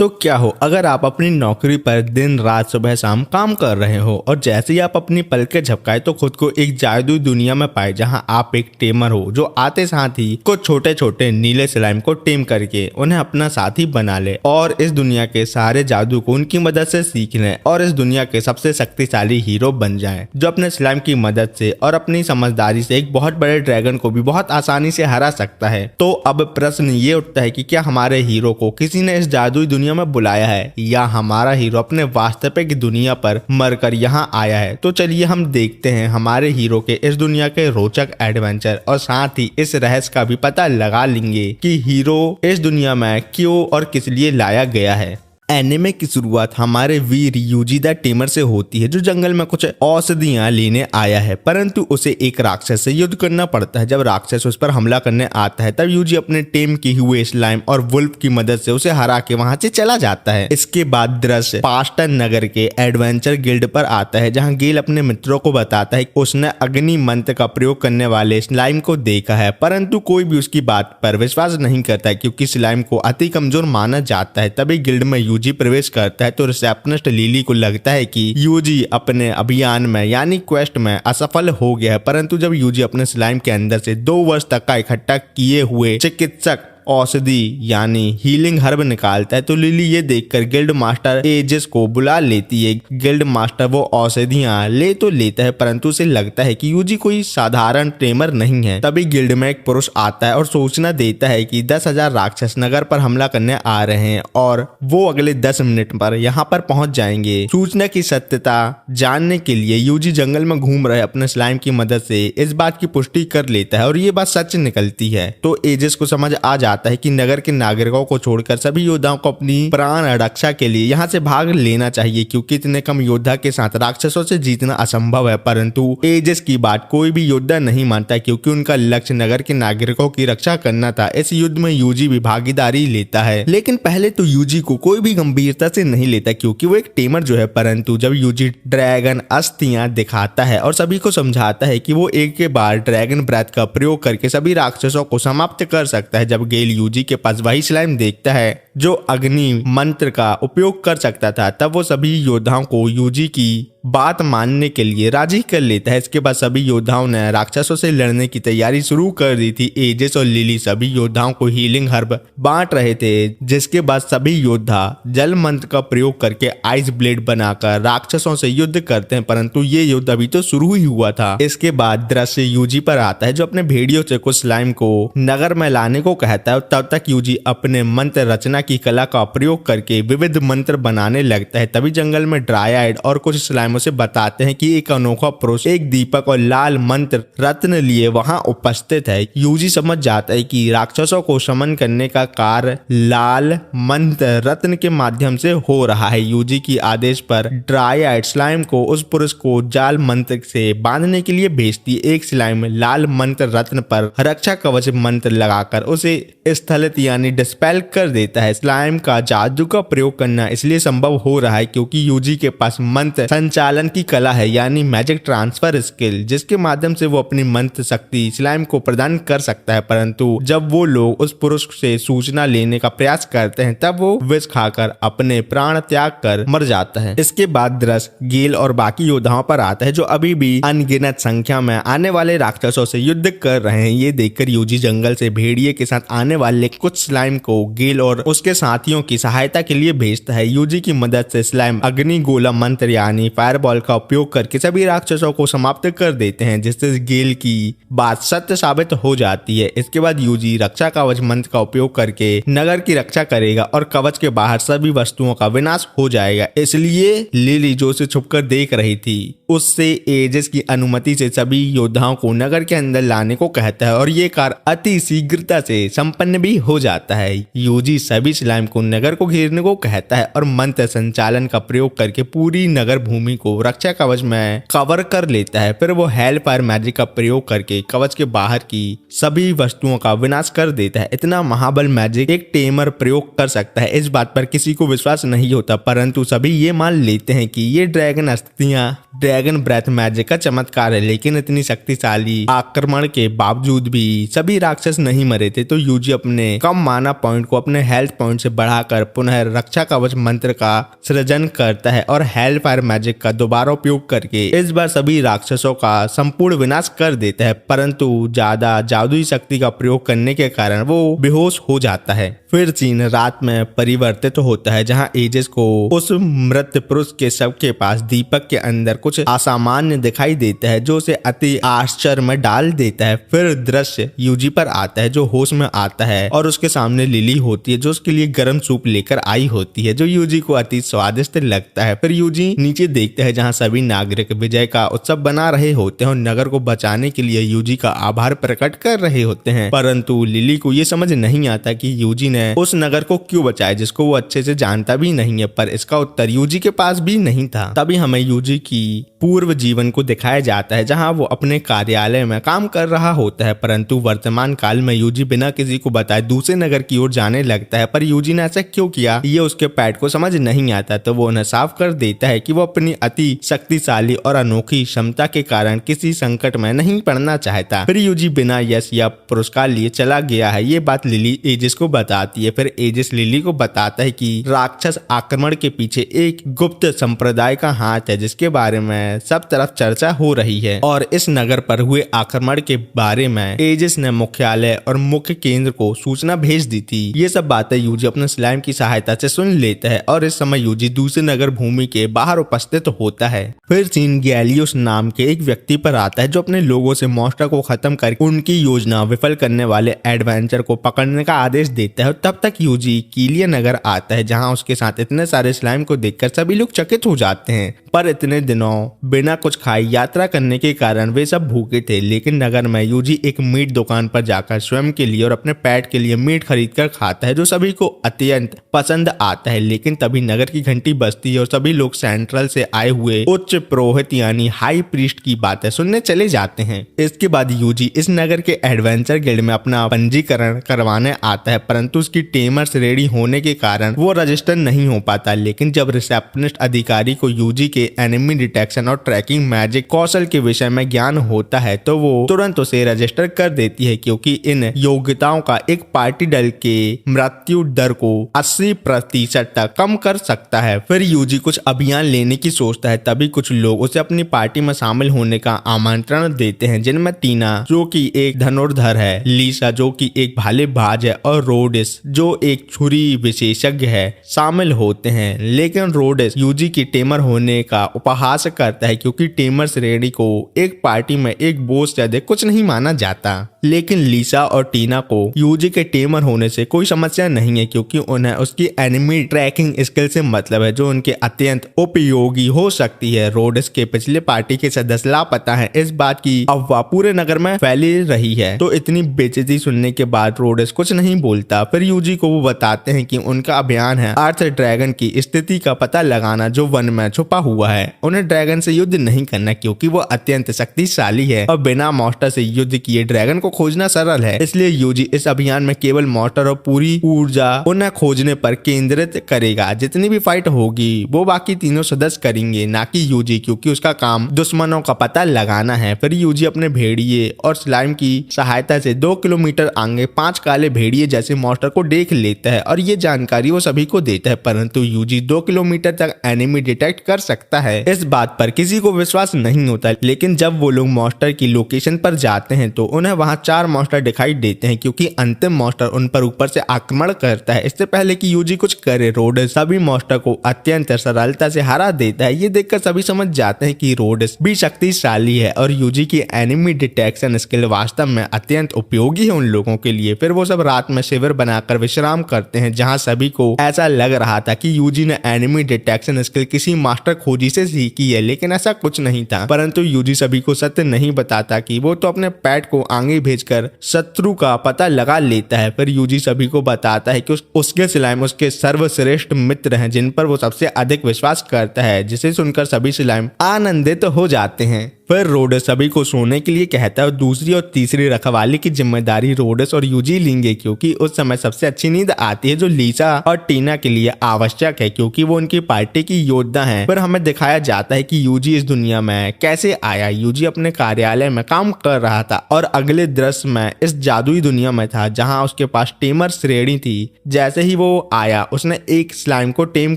तो क्या हो अगर आप अपनी नौकरी पर दिन रात सुबह शाम काम कर रहे हो और जैसे ही आप अपनी पलकें झपकाए तो खुद को एक जादुई दुनिया में पाए जहां आप एक टेमर हो जो आते साथ ही कुछ छोटे छोटे नीले स्लाइम को टेम करके उन्हें अपना साथी बना ले और इस दुनिया के सारे जादू को उनकी मदद से सीख ले और इस दुनिया के सबसे शक्तिशाली हीरो बन जाए जो अपने स्लाइम की मदद से और अपनी समझदारी से एक बहुत बड़े ड्रैगन को भी बहुत आसानी से हरा सकता है। तो अब प्रश्न ये उठता है कि क्या हमारे हीरो को किसी ने इस जादुई दुनिया में बुलाया है या हमारा हीरो अपने वास्तविक दुनिया पर मरकर यहाँ आया है। तो चलिए हम देखते हैं हमारे हीरो के इस दुनिया के रोचक एडवेंचर और साथ ही इस रहस्य का भी पता लगा लेंगे कि हीरो इस दुनिया में क्यों और किस लिए लाया गया है। एनिमे की शुरुआत हमारे वीर यूजी द टेमर से होती है जो जंगल में कुछ औषधियां लेने आया है, परंतु उसे एक राक्षस से युद्ध करना पड़ता है। जब राक्षस उस पर हमला करने आता है तब यूजी अपने टेम किए हुए स्लाइम और वुल्फ की मदद से उसे हरा के वहां से चला जाता है। इसके बाद दृश्य पास्टन नगर के एडवेंचर गिल्ड पर आता है जहाँ गेल अपने मित्रों को बताता है उसने अग्नि मंत्र का प्रयोग करने वाले स्लाइम को देखा है, परंतु कोई भी उसकी बात पर विश्वास नहीं करता है क्योंकि स्लाइम को अति कमजोर माना जाता है। तभी गिल्ड में यूजी प्रवेश करता है तो रिसेप्शनिस्ट लिली को लगता है कि यूजी अपने अभियान में यानी क्वेस्ट में असफल हो गया है, परंतु जब यूजी अपने स्लाइम के अंदर से 2 वर्ष तक का इकट्ठा किए हुए चिकित्सक औषधि यानी हीलिंग हर्ब निकालता है तो लिली ये देखकर गिल्ड मास्टर एजिस को बुला लेती है। गिल्ड मास्टर वो औषधियां ले तो लेता है परंतु उसे लगता है कि यूजी कोई साधारण टेमर नहीं है। तभी गिल्ड में एक पुरुष आता है और सूचना देता है कि 10,000 राक्षस नगर पर हमला करने आ रहे हैं और वो अगले 10 मिनट पर यहाँ पर पहुंच जाएंगे। सूचना की सत्यता जानने के लिए यूजी जंगल में घूम रहे अपने स्लाइम की मदद से इस बात की पुष्टि कर लेता है और ये बात सच निकलती है। तो एजिस को समझ आ जाता है कि नगर के नागरिकों को छोड़कर सभी योद्धाओं को अपनी प्राण रक्षा के लिए यहाँ से भाग लेना चाहिए क्योंकि इतने कम योद्धा के साथ राक्षसों से जीतना असंभव है। परंतु एजिस की बात कोई भी योद्धा नहीं मानता क्योंकि उनका लक्ष्य नगर के नागरिकों की रक्षा करना था। इस युद्ध में यूजी भी भागीदारी लेता है, लेकिन पहले तो यूजी को कोई भी गंभीरता से नहीं लेता क्योंकि वो एक टेमर जो है। परंतु जब यूजी ड्रैगन अस्थियां दिखाता है और सभी को समझाता है कि वो एक के बाद ड्रैगन ब्रेथ का प्रयोग करके सभी राक्षसों को समाप्त कर सकता है, जब गेल यूजी के पास वही स्लाइम देखता है जो अग्नि मंत्र का उपयोग कर सकता था, तब वो सभी योद्धाओं को यूजी की बात मानने के लिए राजी कर लेता है। इसके बाद सभी योद्धाओं ने राक्षसों से लड़ने की तैयारी शुरू कर दी थी। एजिस और लिली सभी योद्धाओं को हीलिंग हर्ब बांट रहे थे, जिसके बाद सभी योद्धा जल मंत्र का प्रयोग करके आइस ब्लेड बनाकर राक्षसों से युद्ध करते हैं, परंतु ये युद्ध अभी तो शुरू ही हुआ था। इसके बाद दृश्य यूजी पर आता है जो अपने भेड़ियों से कुछ स्लाइम को नगर में लाने को कहता है। तब तक यूजी अपने मंत्र रचना की कला का प्रयोग करके विविध मंत्र बनाने लगता है। तभी जंगल में ड्रायड और कुछ स्लाइम उसे बताते हैं कि एक अनोखा पुरुष एक दीपक और लाल मंत्र रत्न लिए वहां उपस्थित है। यूजी समझ जाता है कि राक्षसों को शमन करने का कार्य लाल मंत्र रत्न के माध्यम से हो रहा है। यूजी की आदेश पर ड्रायड स्लाइम को उस पुरुष को जाल मंत्र से बांधने के लिए भेजती है। एक स्लाइम लाल मंत्र रत्न पर रक्षा कवच मंत्र लगाकर उसे स्थलित यानी डिस्पेल कर देता है। स्लाइम का जादू का प्रयोग करना इसलिए संभव हो रहा है क्योंकि यूजी के पास मंत्र संचालन की कला है यानी मैजिक ट्रांसफर स्किल, जिसके माध्यम से वो अपनी मंत्र शक्ति स्लाइम को प्रदान कर सकता है। परंतु जब वो लोग उस पुरुष से सूचना लेने का प्रयास करते हैं तब वो विष खाकर अपने प्राण त्याग कर मर जाता है। इसके बाद दृश्य गेल और बाकी योद्धाओं पर आता है जो अभी भी अनगिनत संख्या में आने वाले राक्षसों से युद्ध कर रहे हैं। ये देखकर यूजी जंगल से भेड़िए के साथ आने वाले कुछ स्लाइम को गेल और उसके साथियों की सहायता के लिए भेजता है। यूजी की मदद से स्लाइम अग्नि गोला मंत्र यानी फायरबॉल का उपयोग करके सभी राक्षसों को समाप्त कर देते हैं, जिससे गेल की बात सत्य साबित हो जाती है। इसके बाद यूजी रक्षा कवच मंत्र का उपयोग करके नगर की रक्षा करेगा और कवच के बाहर सभी वस्तुओं का विनाश हो जाएगा। इसलिए लिली जो उसे छुपकर देख रही थी उससे एजिस की अनुमति से सभी योद्धाओं को नगर के अंदर लाने को कहता है और ये कार्य अति शीघ्रता से संपन्न भी हो जाता है। यूजी सभी स्लाइम को नगर को घेरने को कहता है और मंत्र संचालन का प्रयोग करके पूरी नगर भूमि को रक्षा कवच में कवर कर लेता है। फिर वो हेल फायर मैजिक का प्रयोग करके कवच के बाहर की सभी वस्तुओं का विनाश कर देता है। इतना महाबल मैजिक एक टेमर प्रयोग कर सकता है, इस बात पर किसी को विश्वास नहीं होता, परंतु सभी ये मान लेते हैं कि ये ड्रैगन अस्थियां ड्रैगन ब्रेथ मैजिक का चमत्कार है। लेकिन इतनी शक्तिशाली आक्रमण के बावजूद भी सभी राक्षस नहीं मरे थे, तो यूजी अपने कम माना पॉइंट को अपने हेल्थ पॉइंट से बढ़ाकर पुनः रक्षा कवच मंत्र का सृजन करता है और हेल फायर मैजिक का दोबारा उपयोग करके इस बार सभी राक्षसों का संपूर्ण विनाश कर देता है, परंतु ज्यादा जादुई शक्ति का प्रयोग करने के कारण वो बेहोश हो जाता है। फिर सीन रात में परिवर्तित होता है जहां एजिस को उस मृत पुरुष के शव के पास दीपक के अंदर कुछ असामान्य दिखाई देता है जो उसे अति आश्चर्य में डाल देता है। फिर दृश्य यूजी पर आता है जो होश में आता है और उसके सामने लिली होती है जो उसके लिए गर्म सूप लेकर आई होती है जो यूजी को अति स्वादिष्ट लगता है। फिर यूजी नीचे देखता है जहां सभी नागरिक विजय का उत्सव बना रहे होते हैं और नगर को बचाने के लिए यूजी का आभार प्रकट कर रहे होते हैं, परंतु लिली को ये समझ नहीं आता कि यूजी ने उस नगर को क्यों बचाया जिसको वो अच्छे से जानता भी नहीं है, पर इसका उत्तर यूजी के पास भी नहीं था। तभी हमें यूजी की पूर्व जीवन को दिखाया जाता है जहां वो अपने कार्यालय में काम कर रहा होता है, परंतु वर्तमान काल में यूजी बिना किसी को बताए दूसरे नगर की ओर जाने लगता है। पर यूजी ने ऐसा क्यों किया ये उसके पैट को समझ नहीं आता, तो वो उन्हें साफ कर देता है कि वो अपनी अति शक्तिशाली और अनोखी क्षमता के कारण किसी संकट में नहीं पड़ना चाहता। फिर यूजी बिना यश या पुरस्कार लिए चला गया है, ये बात लिली एजिस को बताती है। फिर एजिस लिली को बताता है कि राक्षस आक्रमण के पीछे एक गुप्त संप्रदाय का हाथ है जिसके बारे में सब तरफ चर्चा हो रही है और इस नगर पर हुए आक्रमण के बारे में एजिस ने मुख्यालय और मुख्य केंद्र को सूचना भेज दी थी। ये सब बातें यूजी अपने स्लाइम की सहायता से सुन लेता है और इस समय यूजी दूसरे नगर भूमि के बाहर उपस्थित होता है। फिर सीन गैलियोस नाम के एक व्यक्ति पर आता है जो अपने लोगों से मॉन्स्टर को खत्म करके उनकी योजना विफल करने वाले एडवेंचर को पकड़ने का आदेश देता है। तब तक यूजी कीलिया नगर आता है जहां उसके साथ इतने सारे स्लाइम को देखकर सभी लोग चकित हो जाते हैं, पर इतने दिनों बिना कुछ खाए यात्रा करने के कारण वे सब भूखे थे। लेकिन नगर में यूजी एक मीट दुकान पर जाकर स्वयं के लिए और अपने पैट के लिए मीट खरीद कर खाता है जो सभी को अत्यंत पसंद आता है। लेकिन तभी नगर की घंटी बजती है और सभी लोग सेंट्रल से आए हुए उच्च पुरोहित यानी हाई प्रीस्ट की बातें सुनने चले जाते हैं। इसके बाद यूजी इस नगर के एडवेंचर गिल्ड में अपना पंजीकरण करवाने आता है, परंतु उसकी टेमर्स रेडी होने के कारण वो रजिस्टर नहीं हो पाता। लेकिन जब रिसेप्शनिस्ट अधिकारी को यूजी के एनिमी डिटेक्शन और ट्रैकिंग मैजिक कौशल के विषय में ज्ञान होता है तो वो तुरंत उसे रजिस्टर कर देती है, क्योंकि इन योग्यताओं का एक पार्टी दल के मृत्यु दर को 80% तक कम कर सकता है। फिर यूजी कुछ अभियान लेने की सोचता है, तभी कुछ लोग उसे अपनी पार्टी में शामिल होने का आमंत्रण देते हैं, जिनमें टीना जो कि एक धनुर्धर है, लीसा जो कि एक भालेबाज है और रोडिस जो एक छुरी विशेषज्ञ है शामिल होते हैं। लेकिन रोडिस यूजी की टेमर होने का उपहास करता है क्योंकि टेमर्स रेडी को एक पार्टी में एक बोझ से अधिक कुछ नहीं माना जाता। लेकिन लीसा और टीना को यूजी के टेमर होने से कोई समस्या नहीं है क्योंकि उन्हें उसकी एनिमी ट्रैकिंग स्किल से मतलब है जो उनके अत्यंत उपयोगी हो सकती है। रोडिस के पिछले पार्टी के सदस्य लापता हैं, इस बात की अफवाह पूरे नगर में फैली रही है। तो इतनी बेइज्जती सुनने के बाद रोडिस कुछ नहीं बोलता। फिर यूजी को वो बताते हैं कि उनका अभियान है अर्थ ड्रैगन की स्थिति का पता लगाना जो वन में छुपा हुआ है। उन्हें ड्रैगन से युद्ध नहीं करना क्योंकि वो अत्यंत शक्तिशाली है और बिना मॉन्स्टर से युद्ध किए ड्रैगन को खोजना सरल है। इसलिए यूजी इस अभियान में केवल मॉन्स्टर और पूरी ऊर्जा उन्हें खोजने पर केंद्रित करेगा। जितनी भी फाइट होगी वो बाकी तीनों सदस्य करेंगे, ना कि यूजी, क्योंकि उसका काम दुश्मनों का पता लगाना है। फिर यूजी अपने भेड़िए और स्लाइम की सहायता से 2 किलोमीटर आगे 5 काले भेड़िए जैसे मॉन्स्टर को देख लेता है और ये जानकारी वो सभी को देता है, परंतु यूजी 2 किलोमीटर तक एनिमी डिटेक्ट कर सकता है। इस बात पर किसी को विश्वास नहीं होता। लेकिन जब वो लोग मॉन्स्टर की लोकेशन पर जाते हैं तो उन्हें वहां 4 मॉन्स्टर दिखाई देते हैं क्योंकि अंतिम मॉन्स्टर उन पर ऊपर से आक्रमण करता है। इससे पहले कि यूजी कुछ करे रोडिस सभी मॉन्स्टर को अत्यंत सरलता से हरा देता है। ये देखकर सभी समझ जाते हैं कि रोडिस भी शक्तिशाली है और यूजी की एनिमी डिटेक्शन स्किल वास्तव में अत्यंत उपयोगी है उन लोगों के लिए। फिर वो सब रात में शिविर बनाकर विश्राम करते हैं जहाँ सभी को ऐसा लग रहा था कि यूजी ने एनिमी डिटेक्शन स्किल किसी मास्टर खोजी से सीखी है, लेकिन ऐसा कुछ नहीं था। परंतु यूजी सभी को सत्य नहीं बताता कि वो तो अपने पैट को आगे भेजकर शत्रु का पता लगा लेता है। फिर यूजी सभी को बताता है कि उसके स्लाइम उसके सर्वश्रेष्ठ मित्र हैं जिन पर वो सबसे अधिक विश्वास करता है, जिसे सुनकर सभी स्लाइम आनंदित हो जाते हैं। फिर रोडस सभी को सोने के लिए कहता है और दूसरी और तीसरी रखवाली की जिम्मेदारी रोडस और यूजी लेंगे, क्योंकि उस समय सबसे अच्छी नींद आती है जो लीसा और टीना के लिए आवश्यक है, क्योंकि वो उनकी पार्टी की योद्धा हैं। फिर हमें दिखाया जाता है कि यूजी इस दुनिया में कैसे आया। यूजी अपने कार्यालय में काम कर रहा था और अगले दृश्य में इस जादुई दुनिया में था जहां उसके पास टेमर श्रेणी थी। जैसे ही वो आया उसने एक स्लाइम को टेम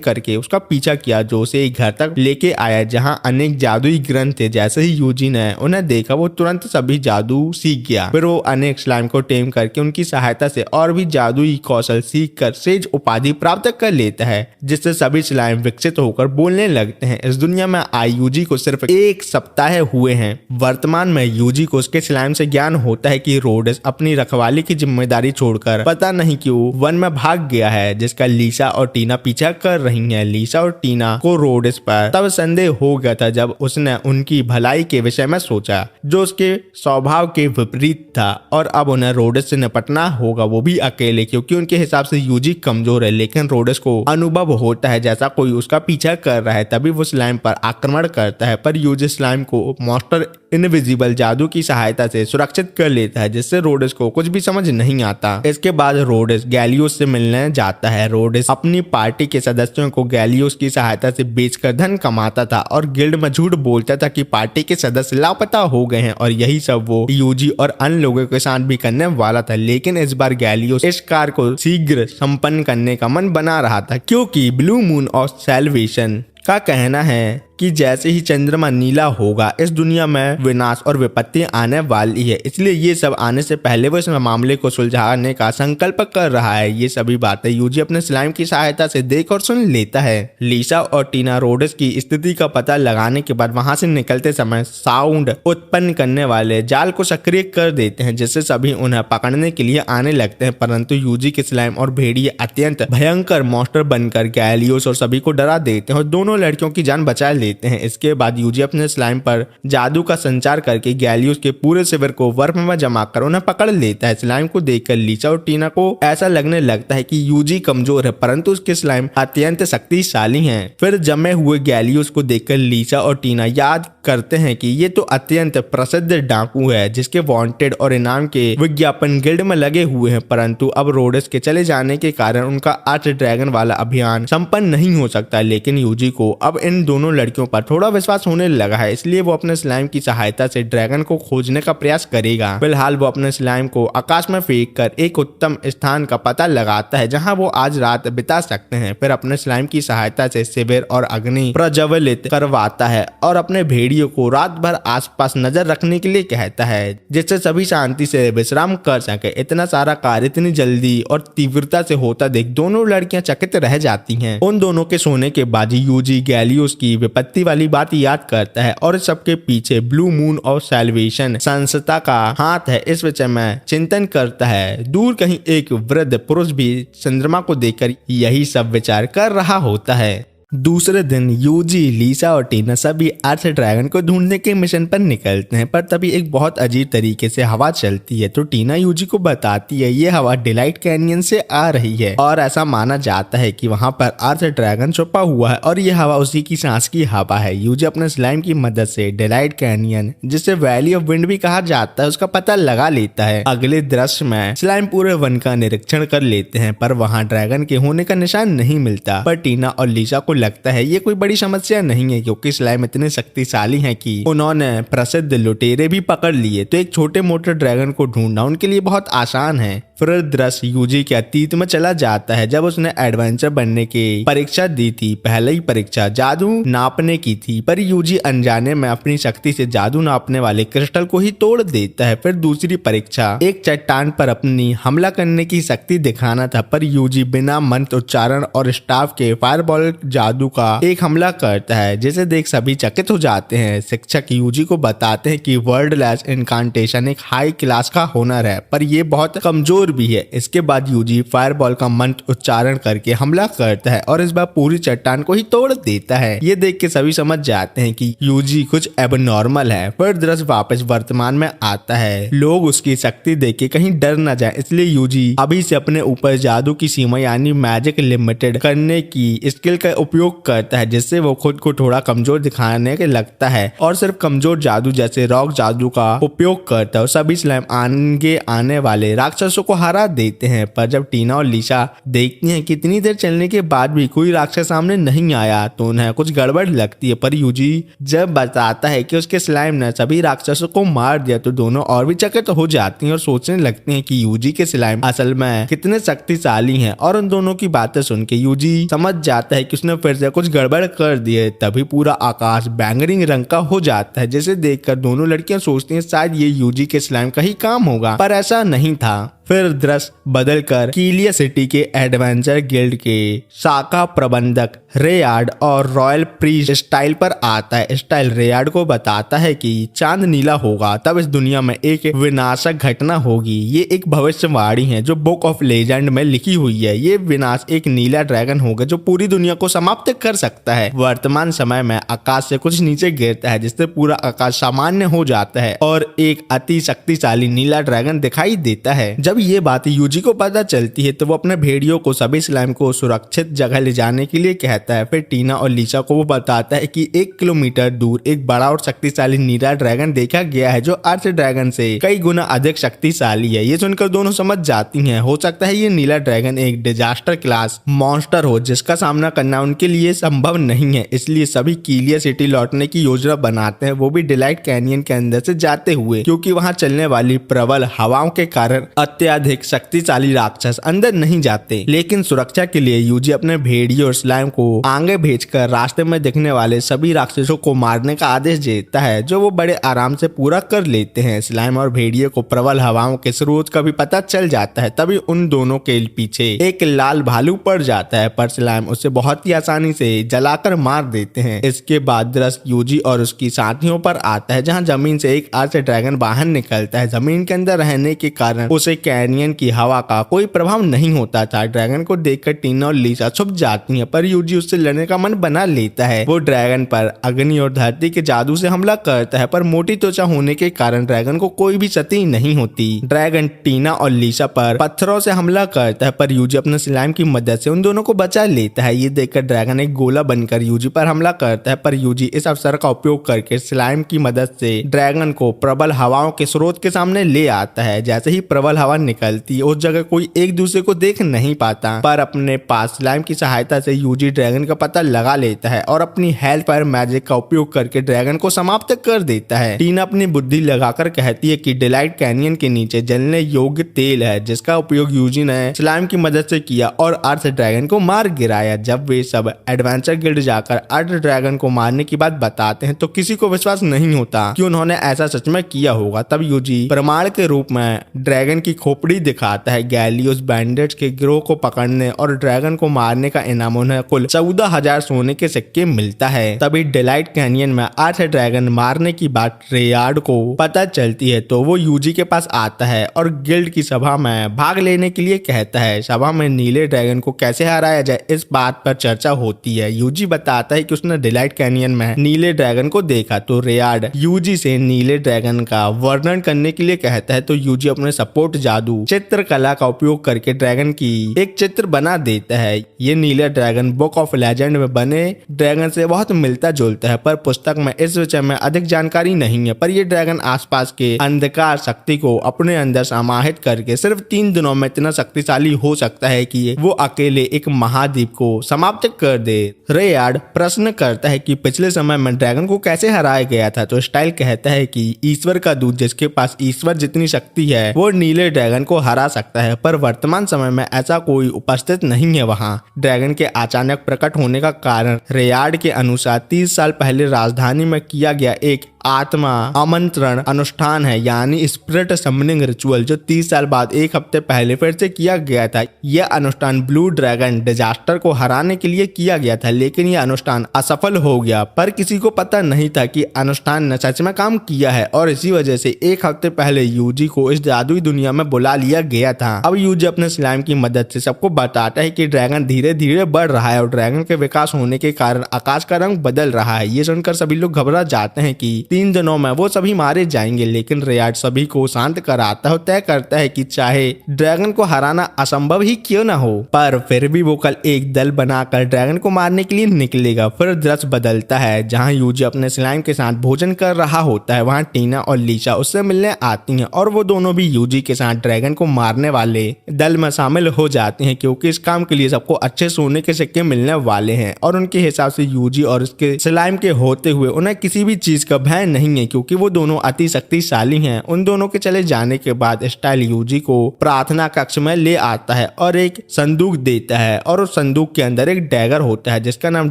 करके उसका पीछा किया जो उसे एक घर तक लेके आया जहां अनेक जादुई ग्रंथ थे। जैसे ही यूजी ने उन्हें देखा वो तुरंत सभी जादू सीख गया। फिर वो अनेक स्लाइम को टेम करके उनकी सहायता से और भी जादुई कौशल सीख कर सेज उपाधि प्राप्त कर लेता है, जिससे सभी स्लाइम विकसित होकर बोलने लगते हैं। इस दुनिया में आई यूजी को सिर्फ एक सप्ताह हुए हैं। वर्तमान में यूजी को उसके स्लाइम से ज्ञान होता है कि रोडस अपनी रखवाली की जिम्मेदारी छोड़कर पता नहीं क्यों वन में भाग गया है, जिसका लीसा और टीना पीछा कर रही हैं। लीसा और टीना को रोडस पर तब संदेह हो गया था जब उसने उनकी भलाई के विषय में सोचा, जो उसके स्वभाव के विपरीत था, और अब उन्हें रोडस से निपटना होगा, वो भी अकेले, क्योंकि उनके हिसाब से यूजी कमजोर है। लेकिन रोडस को अनुभव होता है जैसा कोई उसका पीछा कर रहा है। तभी वो स्लाइम पर आक्रमण करता है, पर यूजी स्लाइम को मास्टर इनविजिबल जादू की सहायता से सुरक्षित कर लेता है, जिससे रोडस को कुछ भी समझ नहीं आता। इसके बाद रोडस गैलियोस से मिलने जाता है। रोडस अपनी पार्टी के सदस्यों को गैलियोस की सहायता से बेचकर धन कमाता था और गिल्ड में झूठ बोलता था कि पार्टी के सदस्य लापता हो गए हैं, और यही सब वो यूजी और अन्य लोगों के साथ भी करने वाला था। लेकिन इस बार गैलियोस इस कार्य को शीघ्र संपन्न करने का मन बना रहा था, क्योंकि ब्लू मून और सैल्वेशन का कहना है कि जैसे ही चंद्रमा नीला होगा इस दुनिया में विनाश और विपत्ति आने वाली है, इसलिए ये सब आने से पहले वो इस मामले को सुलझाने का संकल्प कर रहा है। ये सभी बातें यूजी अपने स्लाइम की सहायता से देख और सुन लेता है। लीसा और टीना रोडस की स्थिति का पता लगाने के बाद वहां से निकलते समय साउंड उत्पन्न करने वाले जाल को सक्रिय कर देते हैं, जिससे सभी उन्हें पकड़ने के लिए आने लगते हैं। परंतु यूजी के स्लाइम और भेड़िए अत्यंत भयंकर मॉन्स्टर बनकर गैलियोस और सभी को डरा देते हैं और दोनों लड़कियों की जान बचा लेते हैं। इसके बाद यूजी अपने स्लाइम पर जादू का संचार करके गैलियोस के पूरे शिविर को बर्फ में जमा कर उन्हें पकड़ लेता है। स्लाइम को देखकर लीसा और टीना को ऐसा लगने लगता है कि यूजी कमजोर है, परंतु उसके स्लाइम अत्यंत शक्तिशाली हैं। फिर जमे हुए गैलियोस को देखकर लीसा और टीना याद करते हैं कि ये तो अत्यंत प्रसिद्ध डाकू है जिसके वांटेड और इनाम के विज्ञापन गिल्ड में लगे हुए हैं। परंतु अब रोडस के चले जाने के कारण उनका आर्च ड्रैगन वाला अभियान संपन्न नहीं हो सकता। लेकिन यूजी को अब इन दोनों लड़कियों पर थोड़ा विश्वास होने लगा है, इसलिए वो अपने स्लाइम की सहायता से ड्रैगन को खोजने का प्रयास करेगा। फिलहाल वो अपने स्लाइम को आकाश में फेंक कर एक उत्तम स्थान का पता लगाता है जहां वो आज रात बिता सकते हैं। फिर अपने स्लाइम की सहायता से शिविर और अग्नि प्रज्वलित करवाता है और अपने भेड़ियों को रात भर आसपास नजर रखने के लिए कहता है, जिससे सभी शांति से विश्राम कर सके। इतना सारा कार्य इतनी जल्दी और तीव्रता से होता देख दोनों लड़कियां चकित रह जाती हैं। उन दोनों के सोने के बाद यूजी गैलियोस की विपत्ति वाली बात याद करता है और सबके पीछे ब्लू मून और सैल्वेशन संस्था का हाथ है इस विषय में चिंतन करता है। दूर कहीं एक वृद्ध पुरुष भी चंद्रमा को देखकर यही सब विचार कर रहा होता है। दूसरे दिन यूजी, लीसा और टीना सभी आर्च ड्रैगन को ढूंढने के मिशन पर निकलते हैं, पर तभी एक बहुत अजीब तरीके से हवा चलती है। तो टीना यूजी को बताती है ये हवा डिलाइट कैनियन से आ रही है और ऐसा माना जाता है कि वहां पर आर्च ड्रैगन छुपा हुआ है और ये हवा उसी की सांस की हवा है। यूजी अपने स्लाइम की मदद से डिलाइट कैनियन, जिसे वैली ऑफ विंड भी कहा जाता है, उसका पता लगा लेता है। अगले दृश्य में स्लाइम पूरे वन का निरीक्षण कर लेते हैं, पर वहाँ ड्रैगन के होने का निशान नहीं मिलता। पर टीना और लीसा को लगता है ये कोई बड़ी समस्या नहीं है, क्योंकि स्लाइम इतने शक्तिशाली हैं कि उन्होंने प्रसिद्ध लुटेरे भी पकड़ लिए, तो एक छोटे मोटे ड्रैगन को ढूंढना उनके लिए बहुत आसान है। फिर दृश्य यूजी के अतीत में चला जाता है जब उसने एडवेंचर बनने की परीक्षा दी थी। पहले ही परीक्षा जादू नापने की थी, पर यूजी अनजाने में अपनी शक्ति से जादू नापने वाले क्रिस्टल को ही तोड़ देता है। फिर दूसरी परीक्षा एक चट्टान पर अपनी हमला करने की शक्ति दिखाना था, पर यूजी बिना मंत्र उच्चारण और स्टाफ के फायरबॉल जादू का एक हमला करता है, जिसे देख सभी चकित हो जाते हैं। शिक्षक यूजी को बताते हैं कि वर्डलेस इनकांटेशन एक हाई क्लास का हुनर है, पर यह बहुत कमजोर भी है। इसके बाद यूजी फायरबॉल का मंत्र उच्चारण करके हमला करता है और इस बार पूरी चट्टान को ही तोड़ देता है। ये देख के सभी समझ जाते हैं कि यूजी कुछ एबनॉर्मल है। फिर दृश्य वापस वर्तमान में आता है। लोग उसकी शक्ति देख के कहीं डर न जाए, इसलिए यूजी अभी से अपने ऊपर जादू की सीमा यानी मैजिक लिमिटेड करने की स्किल का उपयोग उपयोग करता है जिससे वो खुद को थोड़ा कमजोर दिखाने के लगता है और सिर्फ कमजोर जादू जैसे रॉक जादू का उपयोग करता है और सभी स्लाइम आगे आने वाले राक्षसों को हरा देते हैं। पर जब टीना और लीसा देखती हैं कि इतनी देर चलने के बाद भी कोई राक्षस सामने नहीं आया तो उन्हें कुछ गड़बड़ लगती है। पर यूजी जब बताता है कि उसके स्लाइम ने सभी राक्षसों को मार दिया तो दोनों और भी चकित हो जाती हैं और सोचने लगती हैं कि यूजी के स्लाइम असल में कितने शक्तिशाली हैं। और उन दोनों की बातें सुन के यूजी समझ जाता है कि उसने फिर से कुछ गड़बड़ कर दी है। तभी पूरा आकाश बैंगनी रंग का हो जाता है जिसे देखकर दोनों लड़कियां सोचती हैं शायद ये यूजी के स्लाइम का ही काम होगा, पर ऐसा नहीं था। फिर दृश्य बदलकर कीलिया सिटी के एडवेंचर गिल्ड के शाखा प्रबंधक रेयार्ड और रॉयल प्रीस्ट स्टाइल पर आता है। स्टाइल रेयार्ड को बताता है कि चांद नीला होगा तब इस दुनिया में एक विनाशक घटना होगी। ये एक भविष्यवाणी है जो बुक ऑफ लेजेंड में लिखी हुई है। ये विनाश एक नीला ड्रैगन होगा जो पूरी दुनिया को समाप्त कर सकता है। वर्तमान समय में आकाश से कुछ नीचे गिरता है जिससे पूरा आकाश सामान्य हो जाता है और एक अति शक्तिशाली नीला ड्रैगन दिखाई देता है। जब ये बात यूजी को पता चलती है तो वो अपने भेड़ियों को सभी स्लाइम को सुरक्षित जगह ले जाने के लिए कहता है। फिर टीना और लीसा को वो बताता है कि 1 किलोमीटर दूर एक बड़ा और शक्तिशाली नीला ड्रैगन देखा गया है जो अर्थ ड्रैगन से कई गुना अधिक शक्तिशाली है। ये सुनकर दोनों समझ जाती हैं हो सकता है ये नीला ड्रैगन एक डिजास्टर क्लास मॉन्स्टर हो जिसका सामना करना उनके लिए संभव नहीं है। इसलिए सभी कीलिया सिटी लौटने की योजना बनाते हैं, वो भी डिलाइट कैनियन के अंदर से जाते हुए, क्योंकि वहाँ चलने वाली प्रबल हवाओं के कारण अत्यधिक शक्तिशाली राक्षस अंदर नहीं जाते। लेकिन सुरक्षा के लिए यूजी अपने भेड़ियों और स्लाइम को आगे भेजकर रास्ते में दिखने वाले सभी राक्षसों को मारने का आदेश देता है जो वो बड़े आराम से पूरा कर लेते हैं। स्लाइम और भेड़िए को प्रबल हवाओं के स्रोत का भी पता चल जाता है। तभी उन दोनों के पीछे एक लाल भालू पड़ जाता है पर स्लाइम उसे बहुत ही आसानी से जलाकर मार देते हैं। इसके बाद दृश्य यूजी और उसकी साथियों पर आता है जहाँ जमीन से एक आर्च ड्रैगन बाहर निकलता है। जमीन के अंदर रहने के कारण उसे कैनियन की हवा का कोई प्रभाव नहीं होता था। ड्रैगन को देखकर टीना और लीसा छुप जाती हैं पर यूजी उससे लड़ने का मन बना लेता है। वो ड्रैगन पर अग्नि और धरती के जादू से हमला करता है पर मोटी त्वचा होने के कारण ड्रैगन को कोई भी क्षति नहीं होती। ड्रैगन टीना और लीसा पर पत्थरों से हमला करता है पर यूजी अपने स्लाइम की मदद से उन दोनों को बचा लेता है। ये देखकर ड्रैगन एक गोला बनकर यूजी पर हमला करता है पर यूजी इस अवसर का उपयोग करके स्लाइम की मदद से ड्रैगन को प्रबल हवाओं के स्रोत के सामने ले आता है। जैसे ही प्रबल हवा निकलती है उस जगह कोई एक दूसरे को देख नहीं पाता पर अपने पास स्लाइम की सहायता से यूजी ड्रैगन का पता लगा लेता है और अपनी हेल फायर मैजिक का उपयोग करके ड्रैगन को समाप्त कर देता है। टीना अपनी बुद्धि लगाकर कहती है कि डिलाइट कैनियन के नीचे जलने योग्य तेल है जिसका उपयोग यूजी ने स्लाइम की मदद से किया और अर्थ ड्रैगन को मार गिराया। जब वे सब एडवेंचर गिल्ड जाकर अर्थ ड्रैगन को मारने की बात बताते हैं तो किसी को विश्वास नहीं होता कि उन्होंने ऐसा सच में किया होगा। तब यूजी प्रमाण के रूप में ड्रैगन की खोपड़ी दिखाता है। गैलियोस बैंडिट्स के गिरोह को पकड़ने और ड्रैगन को मारने का इनाम उन्हें कुल 14,000 सोने के सिक्के मिलता है। तभी डिलाइट कैनियन में अर्थ ड्रैगन मारने की बात रेयार्ड को पता चलती है तो वो यूजी के पास आता है और गिल्ड की सभा में भाग लेने के लिए कहता है। सभा में नीले ड्रैगन को कैसे हराया जाए इस बात पर चर्चा होती है। यूजी बताता है कि उसने डिलाइट कैनियन में नीले ड्रैगन को देखा तो रेयार्ड यूजी से नीले ड्रैगन का वर्णन करने के लिए कहता है तो यूजी अपने सपोर्ट जादू चित्रकला का उपयोग करके ड्रैगन की एक चित्र बना देता है। ये नीला ड्रैगन बुक ऑफ लेजेंड में बने ड्रैगन से बहुत मिलता जुलता है पर पुस्तक में इस विषय में अधिक जानकारी नहीं है। पर ये ड्रैगन आसपास के अंधकार शक्ति को अपने अंदर समाहित करके सिर्फ 3 दिनों में इतना शक्तिशाली हो सकता है कि वो अकेले एक महाद्वीप को समाप्त कर दे। रेयार्ड प्रश्न करता है कि पिछले समय में ड्रैगन को कैसे हराया गया था तो स्टाइल कहता है कि ईश्वर का दूत जिसके पास ईश्वर जितनी शक्ति है वो नीले ड्रैगन को हरा सकता है पर वर्तमान समय में ऐसा कोई उपस्थित नहीं है। वहाँ ड्रैगन के अचानक प्रकट होने का कारण रेयार्ड के अनुसार 30 साल पहले राजधानी में किया गया एक आत्मा आमंत्रण अनुष्ठान है यानी स्पिरिट समनिंग रिचुअल जो 30 साल बाद एक हफ्ते पहले फिर से किया गया था। यह अनुष्ठान ब्लू ड्रैगन डिजास्टर को हराने के लिए किया गया था लेकिन यह अनुष्ठान असफल हो गया पर किसी को पता नहीं था कि अनुष्ठान ने सच में काम किया है और इसी वजह से एक हफ्ते पहले यूजी को इस जादुई दुनिया में बुला लिया गया था। अब यूजी अपने स्लाइम की मदद से सबको बताता है कि ड्रैगन धीरे धीरे बढ़ रहा है और ड्रैगन के विकास होने के कारण आकाश का रंग बदल रहा है। ये सुनकर सभी लोग घबरा जाते हैं कि 3 दिनों में वो सभी मारे जाएंगे। लेकिन रेयाड सभी को शांत कराता है, तय करता है कि चाहे ड्रैगन को हराना असंभव ही क्यों ना हो, पर फिर भी वो कल एक दल बनाकर ड्रैगन को मारने के लिए निकलेगा। फिर दृश्य बदलता है, जहाँ यूजी अपने स्लाइम के साथ भोजन कर रहा होता है, वहाँ टीना और लीशा उससे मिलने आती हैं और वो दोनों भी यूजी के साथ ड्रैगन को मारने वाले दल में शामिल हो जाते हैं, क्योंकि इस काम के लिए सबको अच्छे सोने के सिक्के मिलने वाले हैं। और उनके हिसाब से यूजी और उसके स्लाइम के होते हुए उन्हें किसी भी चीज का भय नहीं है, क्योंकि वो दोनों अति शक्तिशाली हैं। उन दोनों के चले जाने के बाद स्टाइल यूजी को प्रार्थना कक्ष में ले आता है और एक संदूक देता है, और उस संदूक के अंदर एक डैगर होता है जिसका नाम